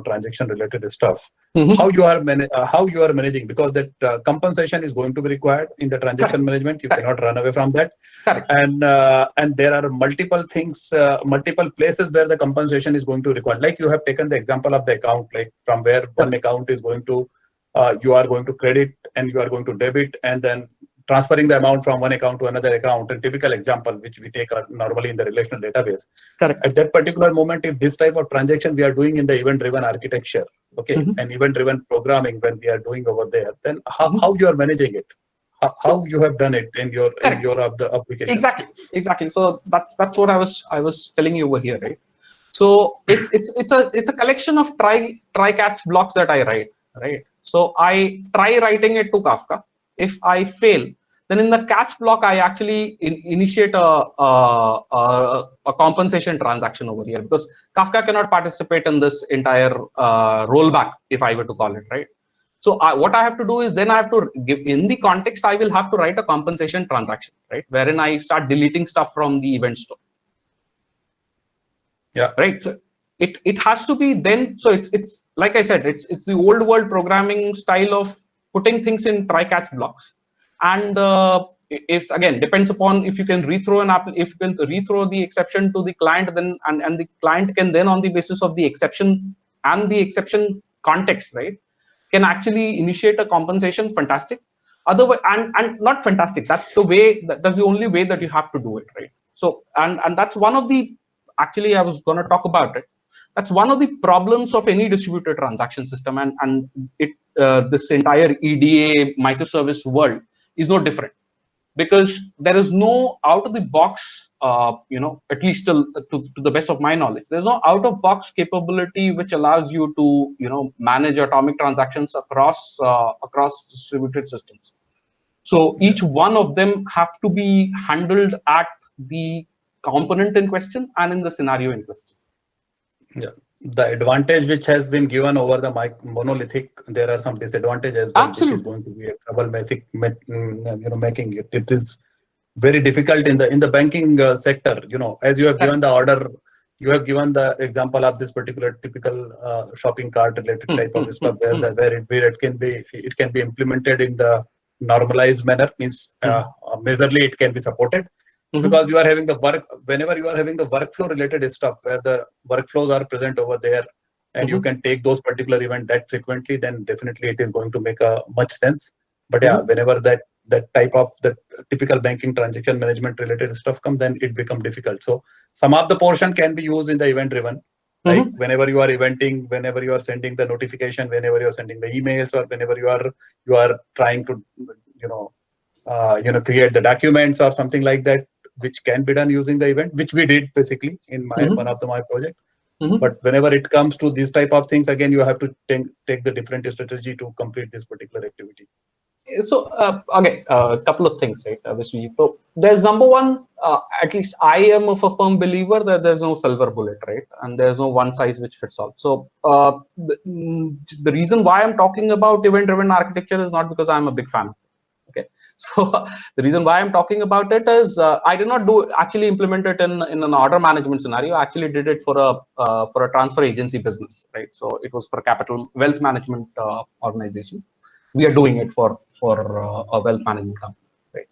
transaction-related stuff, how you are managing, because that compensation is going to be required in the transaction management. You cannot run away from that. And there are multiple things, multiple places where the compensation is going to require. Like you have taken the example of the account, like from where one account is going to, you are going to credit and you are going to debit, and then transferring the amount from one account to another account. A typical example which we take normally in the relational database. At that particular moment, if this type of transaction we are doing in the event-driven architecture, okay, and event-driven programming when we are doing over there, then how you are managing it? How you have done it in your of the application? Exactly. So that's what I was telling you over here, right? So it's a collection of try catch blocks that I write, right? So I try writing it to Kafka. If I fail, then in the catch block I actually initiate a compensation transaction over here, because Kafka cannot participate in this entire rollback, if I were to call it, right? So what I have to do is then I have to give, in the context, I will have to write a compensation transaction, right, wherein I start deleting stuff from the event store. Yeah. Right. So it has to be then. So it's like I said, it's the old world programming style of putting things in try catch blocks. And it's again depends upon if you can rethrow if you can rethrow the exception to the client, then and the client can then on the basis of the exception and the exception context, right, can actually initiate a compensation. Fantastic. Otherwise, and not fantastic. That's the way. That's the only way that you have to do it, right? So and that's one of the, actually I was going to talk about it. That's one of the problems of any distributed transaction system, and it this entire EDA microservice world is no different, because there is no out of the box, at least to the best of my knowledge, there's no out of box capability which allows you to manage atomic transactions across distributed systems. So each one of them have to be handled at the component in question and in the scenario in question. Yeah, the advantage which has been given over the monolithic, there are some disadvantages as well, which is going to be a trouble making it. It is very difficult in the banking sector. As you have given the order, you have given the example of this particular typical shopping cart related type of stuff, where it can be implemented in the normalized manner, means measurably it can be supported. Because you are having the whenever you are having the workflow related stuff where the workflows are present over there, and you can take those particular events that frequently, then definitely it is going to make a much sense. But yeah, whenever that type of the typical banking transaction management related stuff comes, then it becomes difficult. So some of the portion can be used in the event driven, like whenever you are eventing, whenever you are sending the notification, whenever you are sending the emails, or whenever you are trying to create the documents or something like that, which can be done using the event, which we did basically in one of my project. But whenever it comes to these type of things, again, you have to take the different strategy to complete this particular activity. So again, a couple of things, right? Obviously, so there's number one. At least I am a firm believer that there's no silver bullet, right? And there's no one size which fits all. So the reason why I'm talking about event-driven architecture is not because I'm a big fan. Okay, so the reason why I'm talking about it is I did not actually implement it in an order management scenario. I actually did it for a transfer agency business, right? So it was for a capital wealth management organization. We are doing it for a wealth management company, right?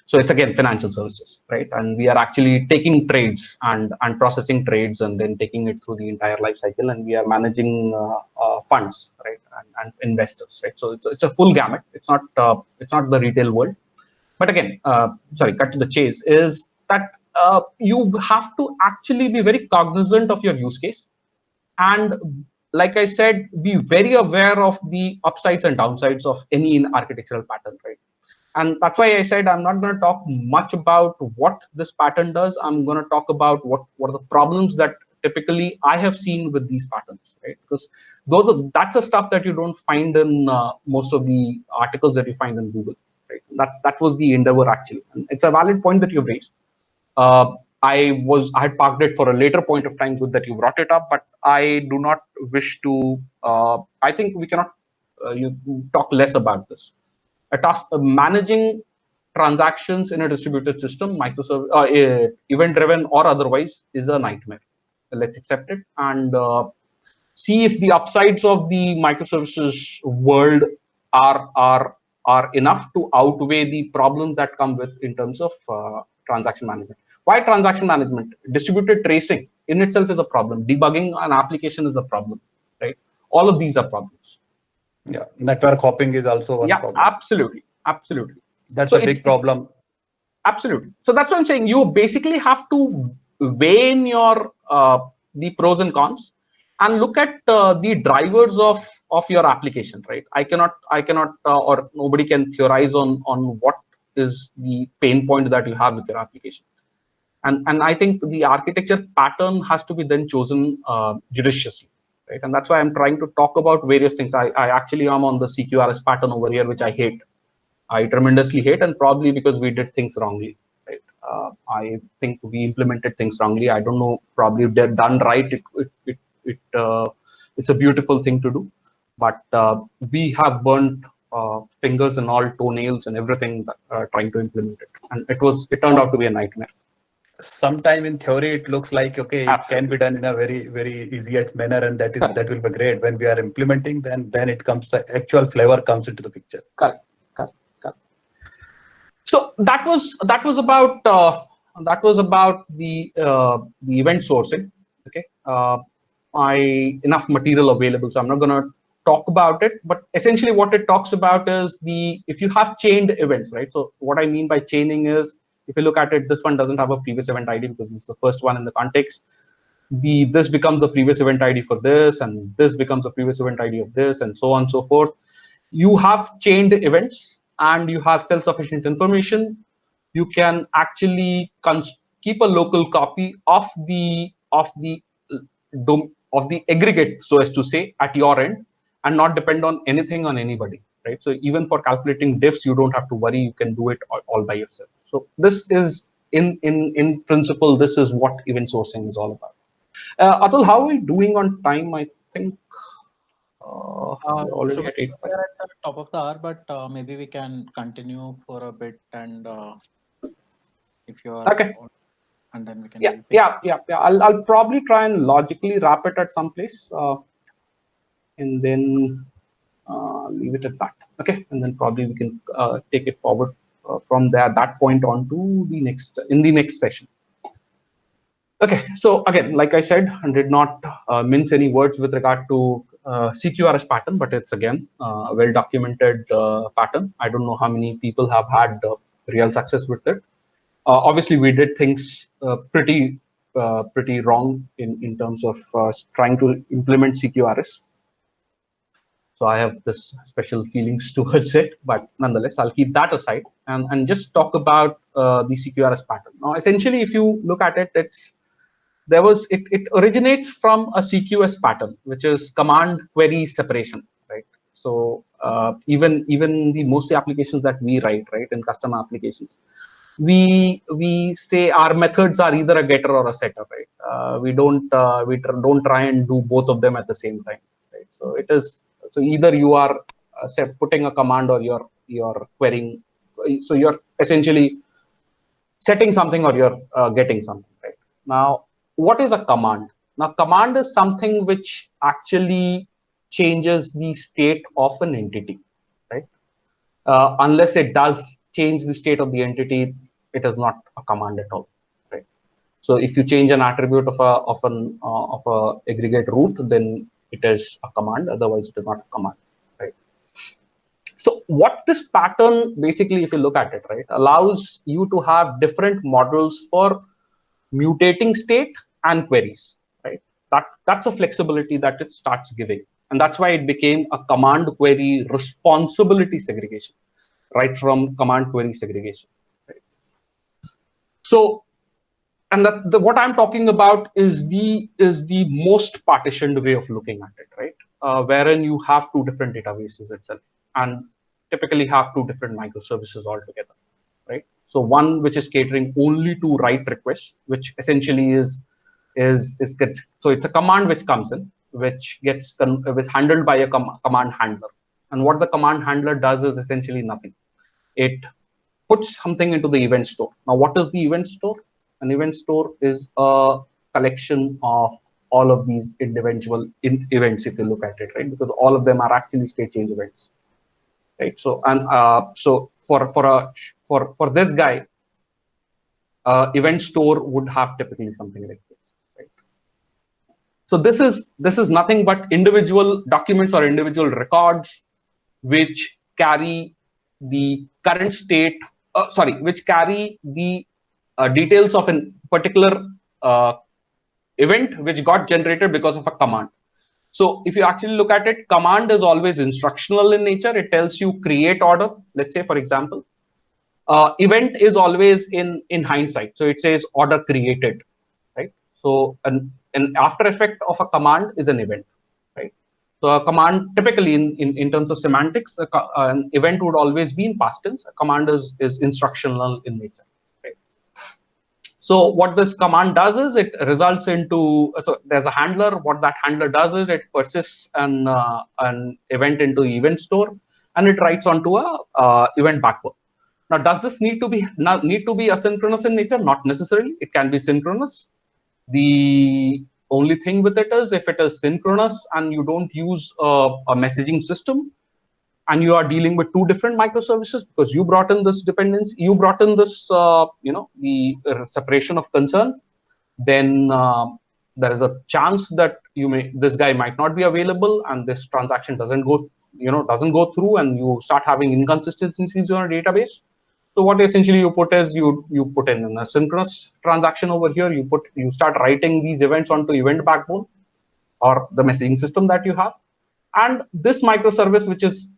So it's again financial services, right? And we are actually taking trades and processing trades and then taking it through the entire life cycle, and we are managing funds, right, and investors, right? So it's a full gamut. It's not the retail world. But again, sorry, cut to the chase is that you have to actually be very cognizant of your use case, and like I said, be very aware of the upsides and downsides of any architectural pattern, right? And that's why I said I'm not going to talk much about what this pattern does. I'm going to talk about what are the problems that typically I have seen with these patterns, right? Because that's the stuff that you don't find in most of the articles that you find in Google, right? That was the endeavor actually. And it's a valid point that you've raised. I had parked it for a later point of time. Good that you brought it up, but I do not wish to. I think we cannot you talk less about this. Managing transactions in a distributed system, microservice, event-driven or otherwise, is a nightmare. Let's accept it and see if the upsides of the microservices world are enough to outweigh the problems that come with in terms of transaction management. Why transaction management? Distributed tracing in itself is a problem. Debugging an application is a problem, right? All of these are problems. Yeah, network hopping is also one problem. Absolutely. That's a big problem. Absolutely. So that's what I'm saying. You basically have to weigh in your the pros and cons and look at the drivers of your application, right? I cannot or nobody can theorize on what is the pain point that you have with your application. And I think the architecture pattern has to be then chosen judiciously, right? And that's why I'm trying to talk about various things. I actually am on the CQRS pattern over here, which I hate. I tremendously hate, and probably because we did things wrongly, right? I think we implemented things wrongly. I don't know, probably if they're done right, it's a beautiful thing to do. But we have burnt fingers and all toenails and everything trying to implement it. And it turned out to be a nightmare. Sometime in theory it looks like okay, it can be done in a very, very easiest manner, and that will be great. When we are implementing, then it comes, the actual flavor comes into the picture. Correct. So that was about the event sourcing. Okay, enough material available, so I'm not going to talk about it. But essentially, what it talks about is if you have chained events, right? So what I mean by chaining is, if you look at it, this one doesn't have a previous event ID because it's the first one in the context. This becomes a previous event ID for this, and this becomes a previous event ID of this, and so on and so forth. You have chained events, and you have self-sufficient information. You can actually keep a local copy of the aggregate, so as to say, at your end, and not depend on anything on anybody, right? So even for calculating diffs, you don't have to worry. You can do it all by yourself. So this is in principle, this is what event sourcing is all about. Atul, how are we doing on time? I think we're already at 8. We're at the top of the hour, but maybe we can continue for a bit, and if you're okay, and then we can. Yeah. I'll probably try and logically wrap it at some place, and then leave it at that. Okay, and then probably we can take it forward from that point on to the next session. Okay, so again, like I said, I did not mince any words with regard to CQRS pattern, but it's again a well-documented pattern. I don't know how many people have had real success with it. Obviously, we did things pretty wrong in terms of trying to implement CQRS. So I have this special feelings towards it, but nonetheless, I'll keep that aside and just talk about the CQRS pattern. Now, essentially, if you look at it, it originates from a CQS pattern, which is command query separation, right? So even the most applications that we write, right, in custom applications, we say our methods are either a getter or a setter, right? We don't try and do both of them at the same time, right? So either you are putting a command or you're querying. So you're essentially setting something or you're getting something, right? Now, what is a command? Now, command is something which actually changes the state of an entity, right? Unless it does change the state of the entity, it is not a command at all, right? So if you change an attribute of a aggregate root, then it is a command. Otherwise, it is not a command, right? So what this pattern basically, if you look at it, right, allows you to have different models for mutating state and queries, right? That's a flexibility that it starts giving, and that's why it became a command query responsibility segregation, right from command query segregation, right? So, and what I'm talking about is the most partitioned way of looking at it, right? Wherein you have two different databases itself, and typically have two different microservices altogether, right? So one which is catering only to write requests, which essentially is so it's a command which comes in, which gets handled by a command handler, and what the command handler does is essentially nothing. It puts something into the event store. Now, what is the event store? An event store is a collection of all of these individual events, if you look at it, right? Because all of them are actually state change events, right? So, and so for this guy, event store would have typically something like this, right? So this is nothing but individual documents or individual records which carry the current state, which carry the details of a particular event which got generated because of a command. So if you actually look at it, command is always instructional in nature. It tells you create order. Let's say, for example, event is always in hindsight. So it says order created, right? So an after effect of a command is an event, right? So a command typically in terms of semantics, an event would always be in past tense. A command is instructional in nature, right? So what this command does is it results into, so there's a handler. What that handler does is it persists an event into event store, and it writes onto a event backward. Now, does this need to be asynchronous in nature? Not necessarily. It can be synchronous. The only thing with it is if it is synchronous and you don't use a messaging system, and you are dealing with two different microservices because you brought in this dependency, you brought in this, the separation of concern, then there is a chance that this guy might not be available, and this transaction doesn't go through, and you start having inconsistencies in your database. So what essentially you put is you put in an asynchronous transaction over here. You start writing these events onto event backbone or the messaging system that you have, and this microservice, which is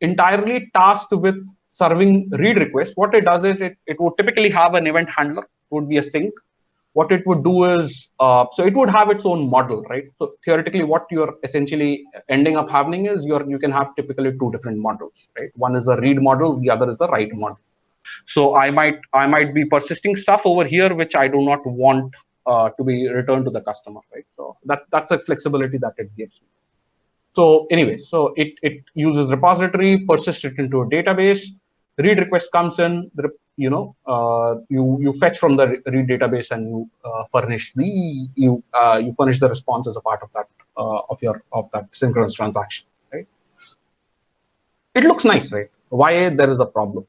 entirely tasked with serving read requests, what it does is it would typically have an event handler. It would be a sink. What it would do is, so it would have its own model, right? So theoretically, what you're essentially ending up having is you can have typically two different models, right? One is a read model, the other is a write model. So I might be persisting stuff over here which I do not want to be returned to the customer, right? So that's a flexibility that it gives. So anyway, so it uses repository, persists it into a database. Read request comes in, you fetch from the read database, and you furnish the response as a part of that of that synchronous transaction, right? It looks nice, right? Why there is a problem?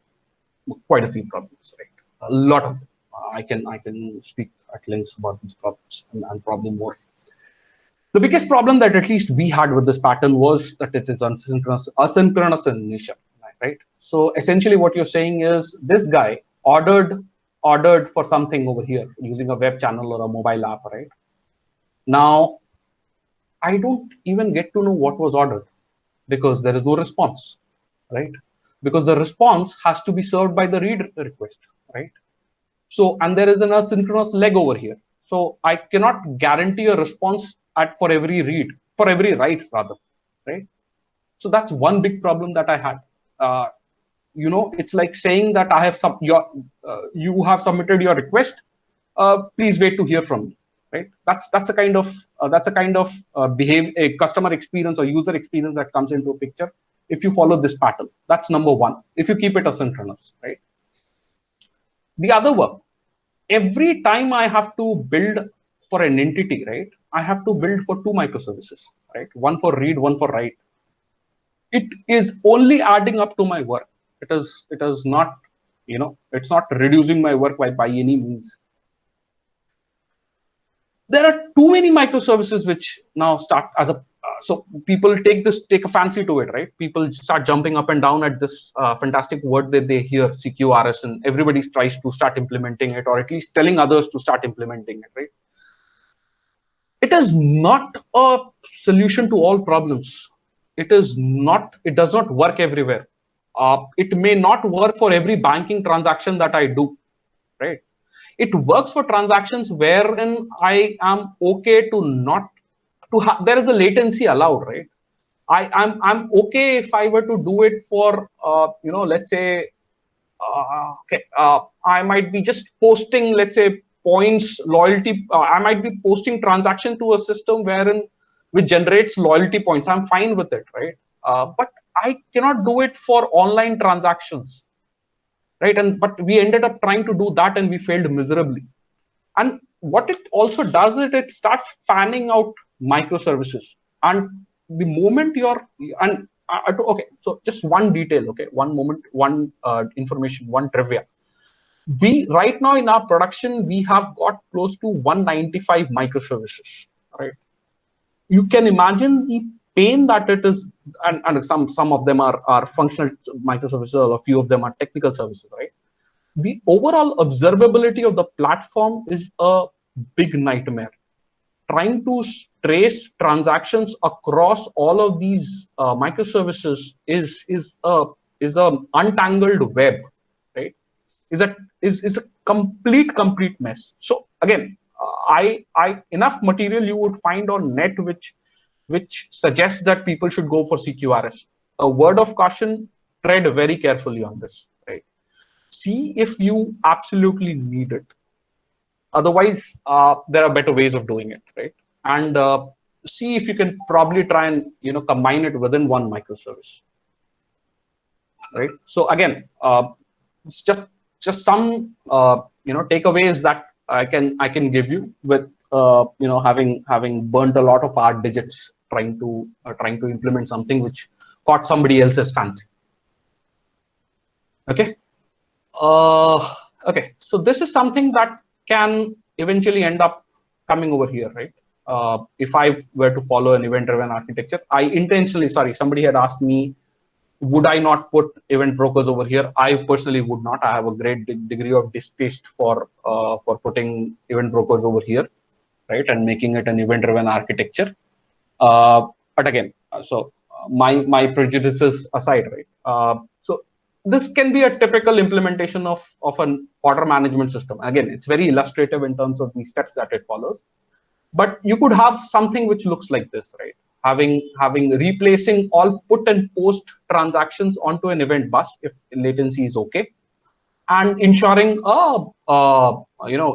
Quite a few problems, right? A lot of them. I can speak at length about these problems and probably more. The biggest problem that at least we had with this pattern was that it is asynchronous in nature, right? So essentially what you're saying is this guy ordered for something over here using a web channel or a mobile app, right? Now, I don't even get to know what was ordered because there is no response, right? Because the response has to be served by the read request, right? So, and there is an asynchronous leg over here. So I cannot guarantee a response for every write rather, right? So that's one big problem that I had. It's like saying that you have submitted your request. Please wait to hear from me, right? That's a kind of a customer experience or user experience that comes into a picture if you follow this pattern. That's number one. If you keep it asynchronous, right? The other one, every time I have to build for an entity, right? I have to build for two microservices, right? One for read, one for write. It is only adding up to my work. It is not, it's not reducing my work by any means. There are too many microservices which now start as a so people take a fancy to it, right? People start jumping up and down at this fantastic word that they hear, CQRS, and everybody tries to start implementing it, or at least telling others to start implementing it, right? It is not a solution to all problems. It does not work everywhere. It may not work for every banking transaction that I do, right? It works for transactions wherein I am okay there is a latency allowed, right? I'm okay if I were to do it for let's say I might be just posting, let's say, points, loyalty. I might be posting transaction to a system which generates loyalty points. I'm fine with it, right? But I cannot do it for online transactions, right? But we ended up trying to do that and we failed miserably. And what it also does is it starts fanning out microservices. And the moment okay, so just one detail, okay, one information, one trivia. Right now in our production, we have got close to 195 microservices, right? You can imagine the pain that it is, and some of them are functional microservices, a few of them are technical services, right? The overall observability of the platform is a big nightmare. Trying to trace transactions across all of these microservices is a untangled web, right? Is a complete mess. So again, enough material you would find on net which suggests that people should go for CQRS. A word of caution: tread very carefully on this, right? See if you absolutely need it. Otherwise, there are better ways of doing it, right? And see if you can probably try and combine it within one microservice, right? So again, it's just some takeaways that I can give you with having burnt a lot of hard digits trying to implement something which caught somebody else's fancy. Okay. Okay. So this is something that can eventually end up coming over here, right? If I were to follow an event-driven architecture, I intentionally, sorry, somebody had asked me, would I not put event brokers over here? I personally would not. I have a great degree of distaste for putting event brokers over here, right, and making it an event-driven architecture. But again, my prejudices aside, right? So this can be a typical implementation of an order management system. Again, it's very illustrative in terms of the steps that it follows. But you could have something which looks like this, right? Having replacing all put and post transactions onto an event bus if latency is okay, and ensuring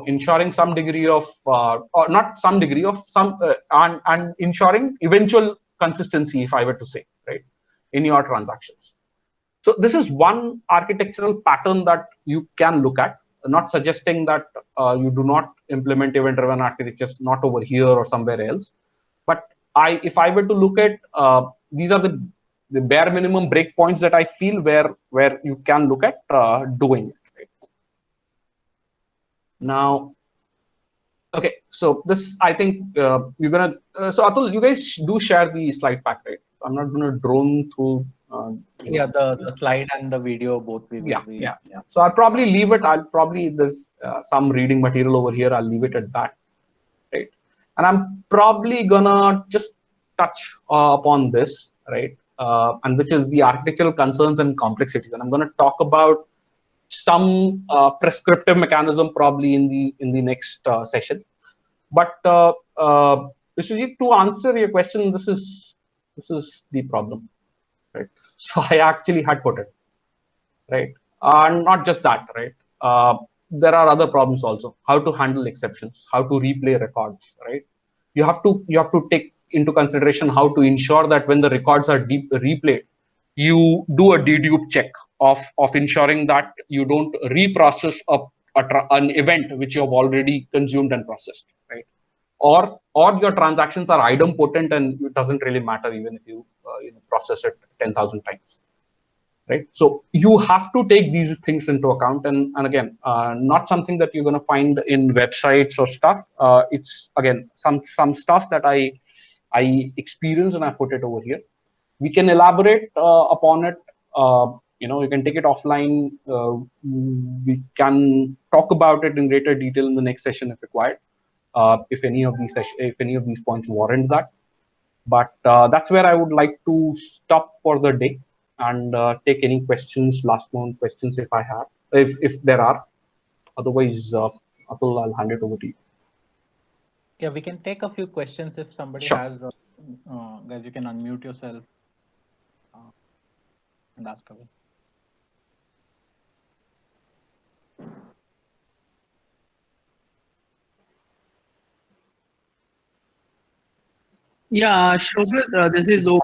ensuring some degree of or not some degree of some and ensuring eventual consistency, if I were to say, right, in your transactions. So this is one architectural pattern that you can look at. Not suggesting that you do not implement event-driven architectures not over here or somewhere else, but if I were to look at these are the bare minimum breakpoints that I feel where you can look at doing it. Right? Now, okay, so this I think you're gonna. So Atul, you guys do share the slide pack, right? I'm not gonna drone through. Yeah, the slide and the video both. Yeah. So I'll probably leave it. There's some reading material over here. I'll leave it at that, right? And I'm probably gonna just touch upon this, right? And which is the architectural concerns and complexities. And I'm gonna talk about some prescriptive mechanism probably in the next session. But Vishwajit, to answer your question, this is the problem, right? So I actually had put it, right? And not just that, right? There are other problems also. How to handle exceptions, how to replay records, right? You have to take into consideration how to ensure that when the records are replayed, you do a dedupe check of ensuring that you don't reprocess an event which you have already consumed and processed, right? Or your transactions are idempotent and it doesn't really matter even if you process it 10,000 times, right? So you have to take these things into account, and again, not something that you're going to find in websites or stuff. It's again some stuff that I experience and I put it over here. We can elaborate upon it. You can take it offline. We can talk about it in greater detail in the next session if required. If any of these points warrant that. But that's where I would like to stop for the day and take any questions, last moment questions if I have, if there are. Otherwise, Atul, I'll hand it over to you. Yeah, we can take a few questions if somebody Sure. has. Guys, you can unmute yourself and ask away. Yeah, Shobhit, this is Om.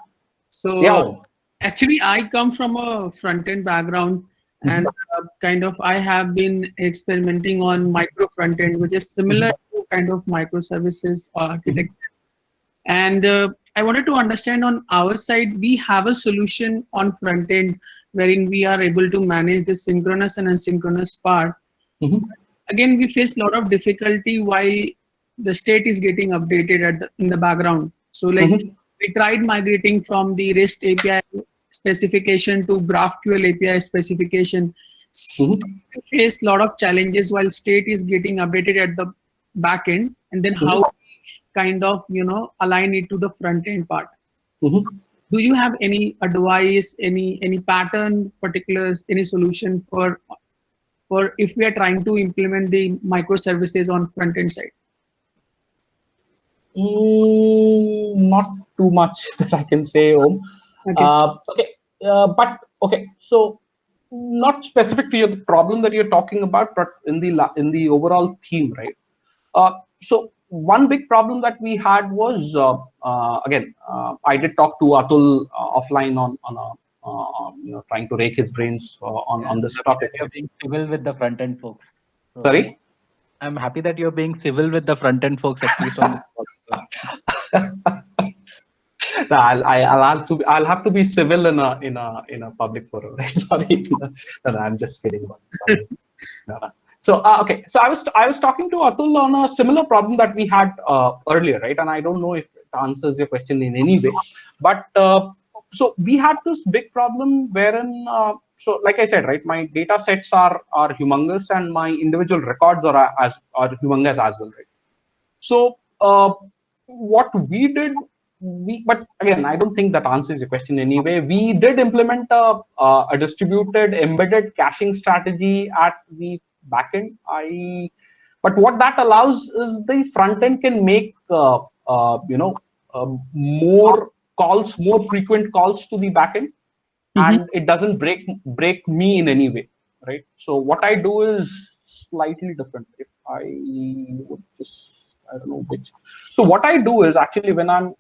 So Yeah. actually, I come from a front-end background, and kind of I have been experimenting on micro front-end, which is similar to kind of microservices architecture. And I wanted to understand on our side, we have a solution on front-end wherein we are able to manage the synchronous and asynchronous part. Again, we face a lot of difficulty while the state is getting updated in the background. So like we tried migrating from the REST API specification to GraphQL API specification. We face a lot of challenges while state is getting updated at the back end, and then how we kind of align it to the front end part. Do you have any advice, any pattern, particulars, any solution for if we are trying to implement the microservices on front end side? Not too much that I can say, Om. But okay. So not specific to the problem that you're talking about, but in the overall theme, right? So one big problem that we had was again, I did talk to Atul offline on trying to rake his brains on this topic. You're being civil with the front end folks. So Sorry. I'm happy that you're being civil with the front end folks, at least on this. No, I'll have to be civil in a public forum, right? Sorry, no, I'm just kidding. Sorry. No. So okay, so I was talking to Atul on a similar problem that we had earlier, right? And I don't know if it answers your question in any way, but so we had this big problem wherein so like I said, right, my data sets are humongous and my individual records are humongous as well, right? So what we did, but again, I don't think that answers your question anyway. We did implement a distributed embedded caching strategy at the backend. But what that allows is the front end can make more calls, more frequent calls to the backend, and it doesn't break me in any way, right? So what I do is slightly different. If I would just, I don't know which. So what I do is actually when I'm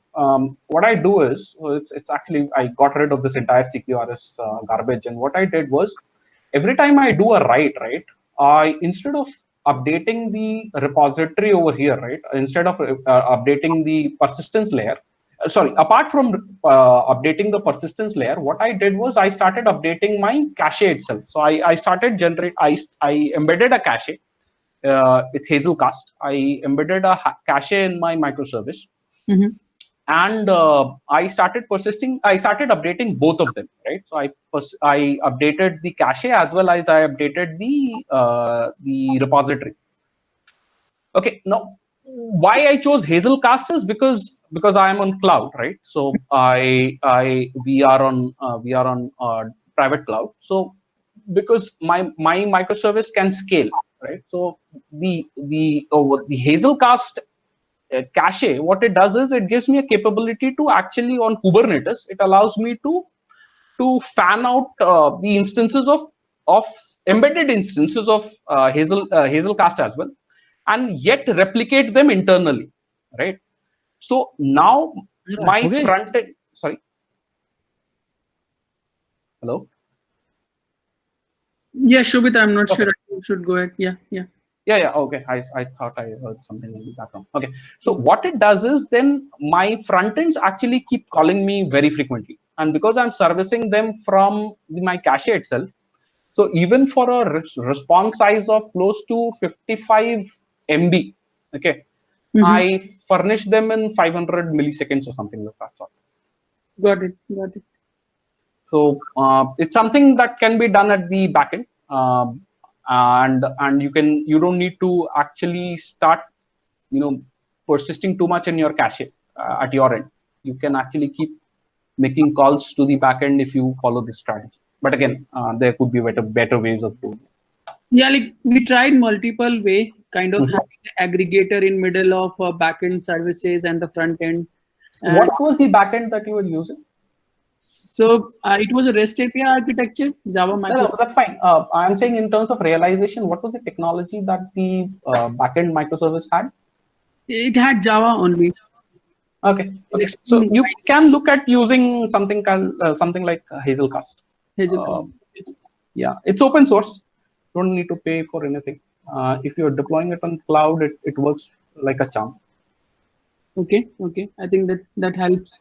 what I do is it's actually I got rid of this entire CQRS garbage, and what I did was every time I do a write, right, I instead of updating the repository over here, right, instead of updating the persistence layer, sorry, apart from updating the persistence layer, what I did was I started updating my cache itself. So I started I embedded a cache. It's Hazelcast. I embedded a cache in my microservice. And I started updating both of them, right? So I updated the cache as well as I updated the repository. Okay, now why I chose Hazelcast is because I am on cloud, right? So we are on private cloud. So because my microservice can scale, right? So the Hazelcast cache, what it does is it gives me a capability to actually on Kubernetes, it allows me to fan out the instances of embedded instances of Hazelcast as well, and yet replicate them internally, right? So now my front end, sorry, hello. Yeah, Shobit, I'm not sure. You should go ahead. Yeah. Okay, I thought I heard something in the background. Okay, so what it does is then my front ends actually keep calling me very frequently, and because I'm servicing them from my cache itself, so even for a response size of close to 55 MB, okay, I furnish them in 500 milliseconds or something like that. Got it. So it's something that can be done at the backend. And you don't need to actually start persisting too much in your cache at your end. You can actually keep making calls to the backend if you follow this strategy. But again, there could be better ways of doing it. Yeah, like we tried multiple way, kind of having an aggregator in middle of backend services and the front end. What was the backend that you were using? So it was a REST API architecture, Java microservice. No, that's fine. I'm saying in terms of realization, what was the technology that the backend microservice had? It had Java only. Okay. So you can look at using something called something like Hazelcast. Yeah, it's open source. Don't need to pay for anything. If you're deploying it on cloud, it works like a charm. Okay. I think that helps.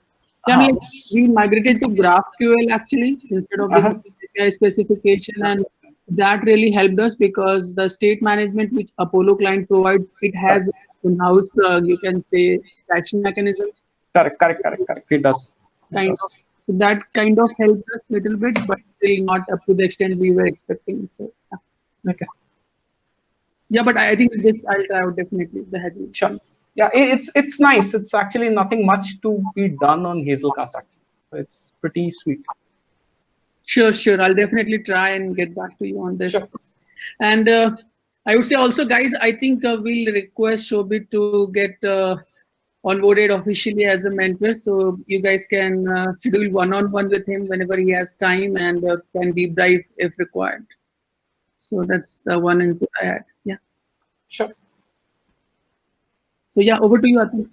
Yeah, I mean, we migrated to GraphQL actually instead of this API specification, and that really helped us because the state management which Apollo client provides, it has in-house, you can say, stashing mechanism. Correct. It does. So that kind of helped us a little bit, but still not up to the extent we were expecting. So okay. Yeah, but I think this I'll try out definitely the Hazel. Sure. Yeah, it's nice. It's actually nothing much to be done on Hazelcast actually. It's pretty sweet. Sure. I'll definitely try and get back to you on this. Sure. And I would say also, guys, I think we'll request Shobit to get onboarded officially as a mentor, so you guys can schedule one-on-one with him whenever he has time and can deep dive if required. So that's the one input I had. Yeah. Sure. So yeah, over to you, Atul.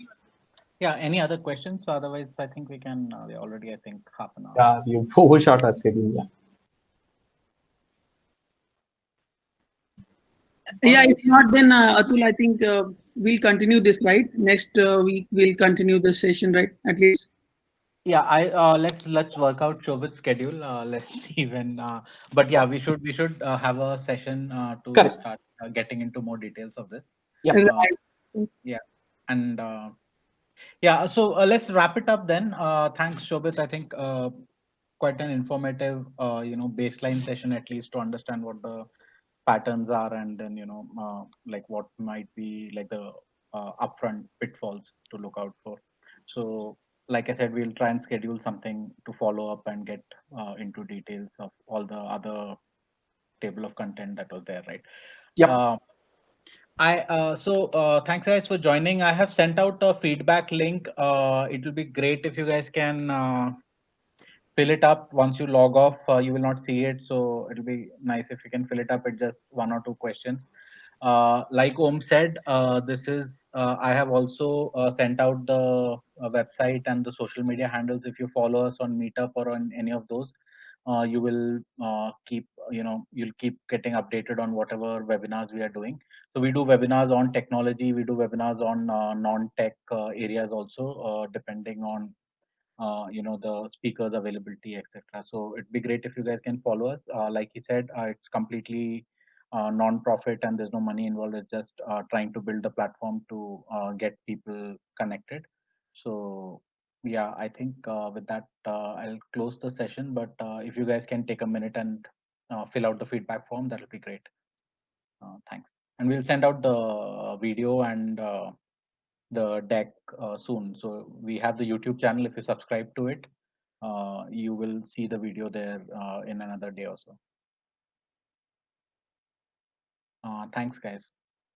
Yeah, any other questions? Otherwise, I think we can, we're already, I think, half an hour. Yeah, you overshot our schedule. Yeah. Yeah, if not, then Atul, I think we'll continue this, right? Next week, we'll continue the session, right? At least. Yeah, I let's work out Shobit's schedule. Let's see when. But yeah, we should have a session to Correct. start getting into more details of this. Yeah. Right. Yeah, and yeah, so let's wrap it up then. Thanks, Shobit. I think quite an informative, baseline session at least to understand what the patterns are, and then like what might be like the upfront pitfalls to look out for. So, like I said, we'll try and schedule something to follow up and get into details of all the other table of content that was there, right? Yep. Thanks guys for joining. I have sent out a feedback link. It will be great if you guys can fill it up once you log off. You will not see it, so it'll be nice if you can fill it up with just one or two questions. Like Om said, this is I have also sent out the website and the social media handles. If you follow us on Meetup or on any of those, you will keep you'll keep getting updated on whatever webinars we are doing. So we do webinars on technology, we do webinars on non-tech areas also, depending on the speakers availability, etc. So it'd be great if you guys can follow us. Like he said, it's completely non-profit and there's no money involved. It's just trying to build a platform to get people connected. So yeah, I think with that I'll close the session, but if you guys can take a minute and fill out the feedback form, that'll be great. Thanks. And we'll send out the video and the deck soon. So we have the YouTube channel. If you subscribe to it, you will see the video there in another day or so. Thanks, guys.